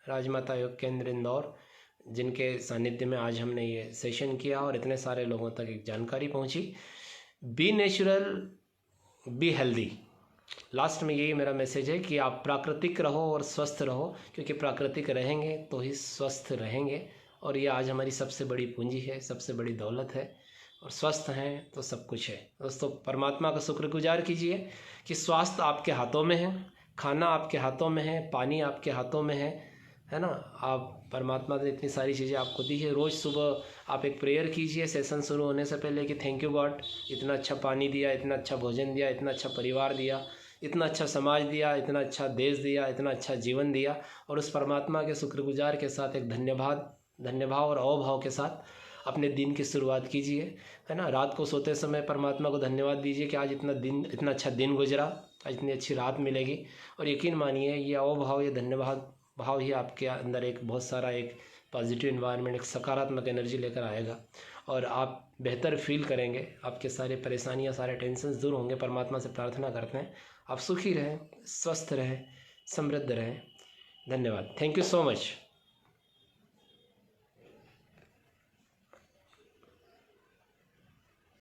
राजमाता योग केंद्र इंदौर, जिनके सानिध्य में आज हमने ये सेशन किया और इतने सारे लोगों तक एक जानकारी पहुंची। Be natural, be healthy. Last में यही मेरा मैसेज है कि आप प्राकृतिक रहो और स्वस्थ रहो, क्योंकि प्राकृतिक रहेंगे तो ही स्वस्थ रहेंगे। और ये आज हमारी सबसे बड़ी पूंजी है, सबसे बड़ी दौलत है। और स्वस्थ हैं तो सब कुछ है। दोस्तों, परमात्मा का शुक्रगुजार कीजिए कि स्वास्थ्य आपके हाथों में है, खाना आपके हाथों में है, पानी आपके हाथों में है ना। आप परमात्मा ने इतनी सारी चीज़ें आपको दी है। रोज़ सुबह आप एक प्रेयर कीजिए सेशन शुरू होने से पहले कि थैंक यू गॉड, इतना अच्छा पानी दिया, इतना अच्छा भोजन दिया, इतना अच्छा परिवार दिया, इतना अच्छा समाज दिया, इतना अच्छा देश दिया, इतना अच्छा जीवन दिया। और उस परमात्मा के शुक्रगुजार के साथ एक धन्यभाव और अवभाव के साथ अपने दिन की शुरुआत कीजिए, है ना। रात को सोते समय परमात्मा को धन्यवाद दीजिए कि आज इतना अच्छा दिन गुजरा, आज इतनी अच्छी रात मिलेगी। और यकीन मानिए ये अवभाव, ये धन्यवाद भाव ही आपके अंदर एक बहुत सारा एक पॉजिटिव इन्वायरमेंट, एक सकारात्मक एनर्जी लेकर आएगा और आप बेहतर फील करेंगे। आपके सारे परेशानियां, सारे टेंशन दूर होंगे। परमात्मा से प्रार्थना करते हैं आप सुखी रहें, स्वस्थ रहें, समृद्ध रहें। धन्यवाद। Thank you so much.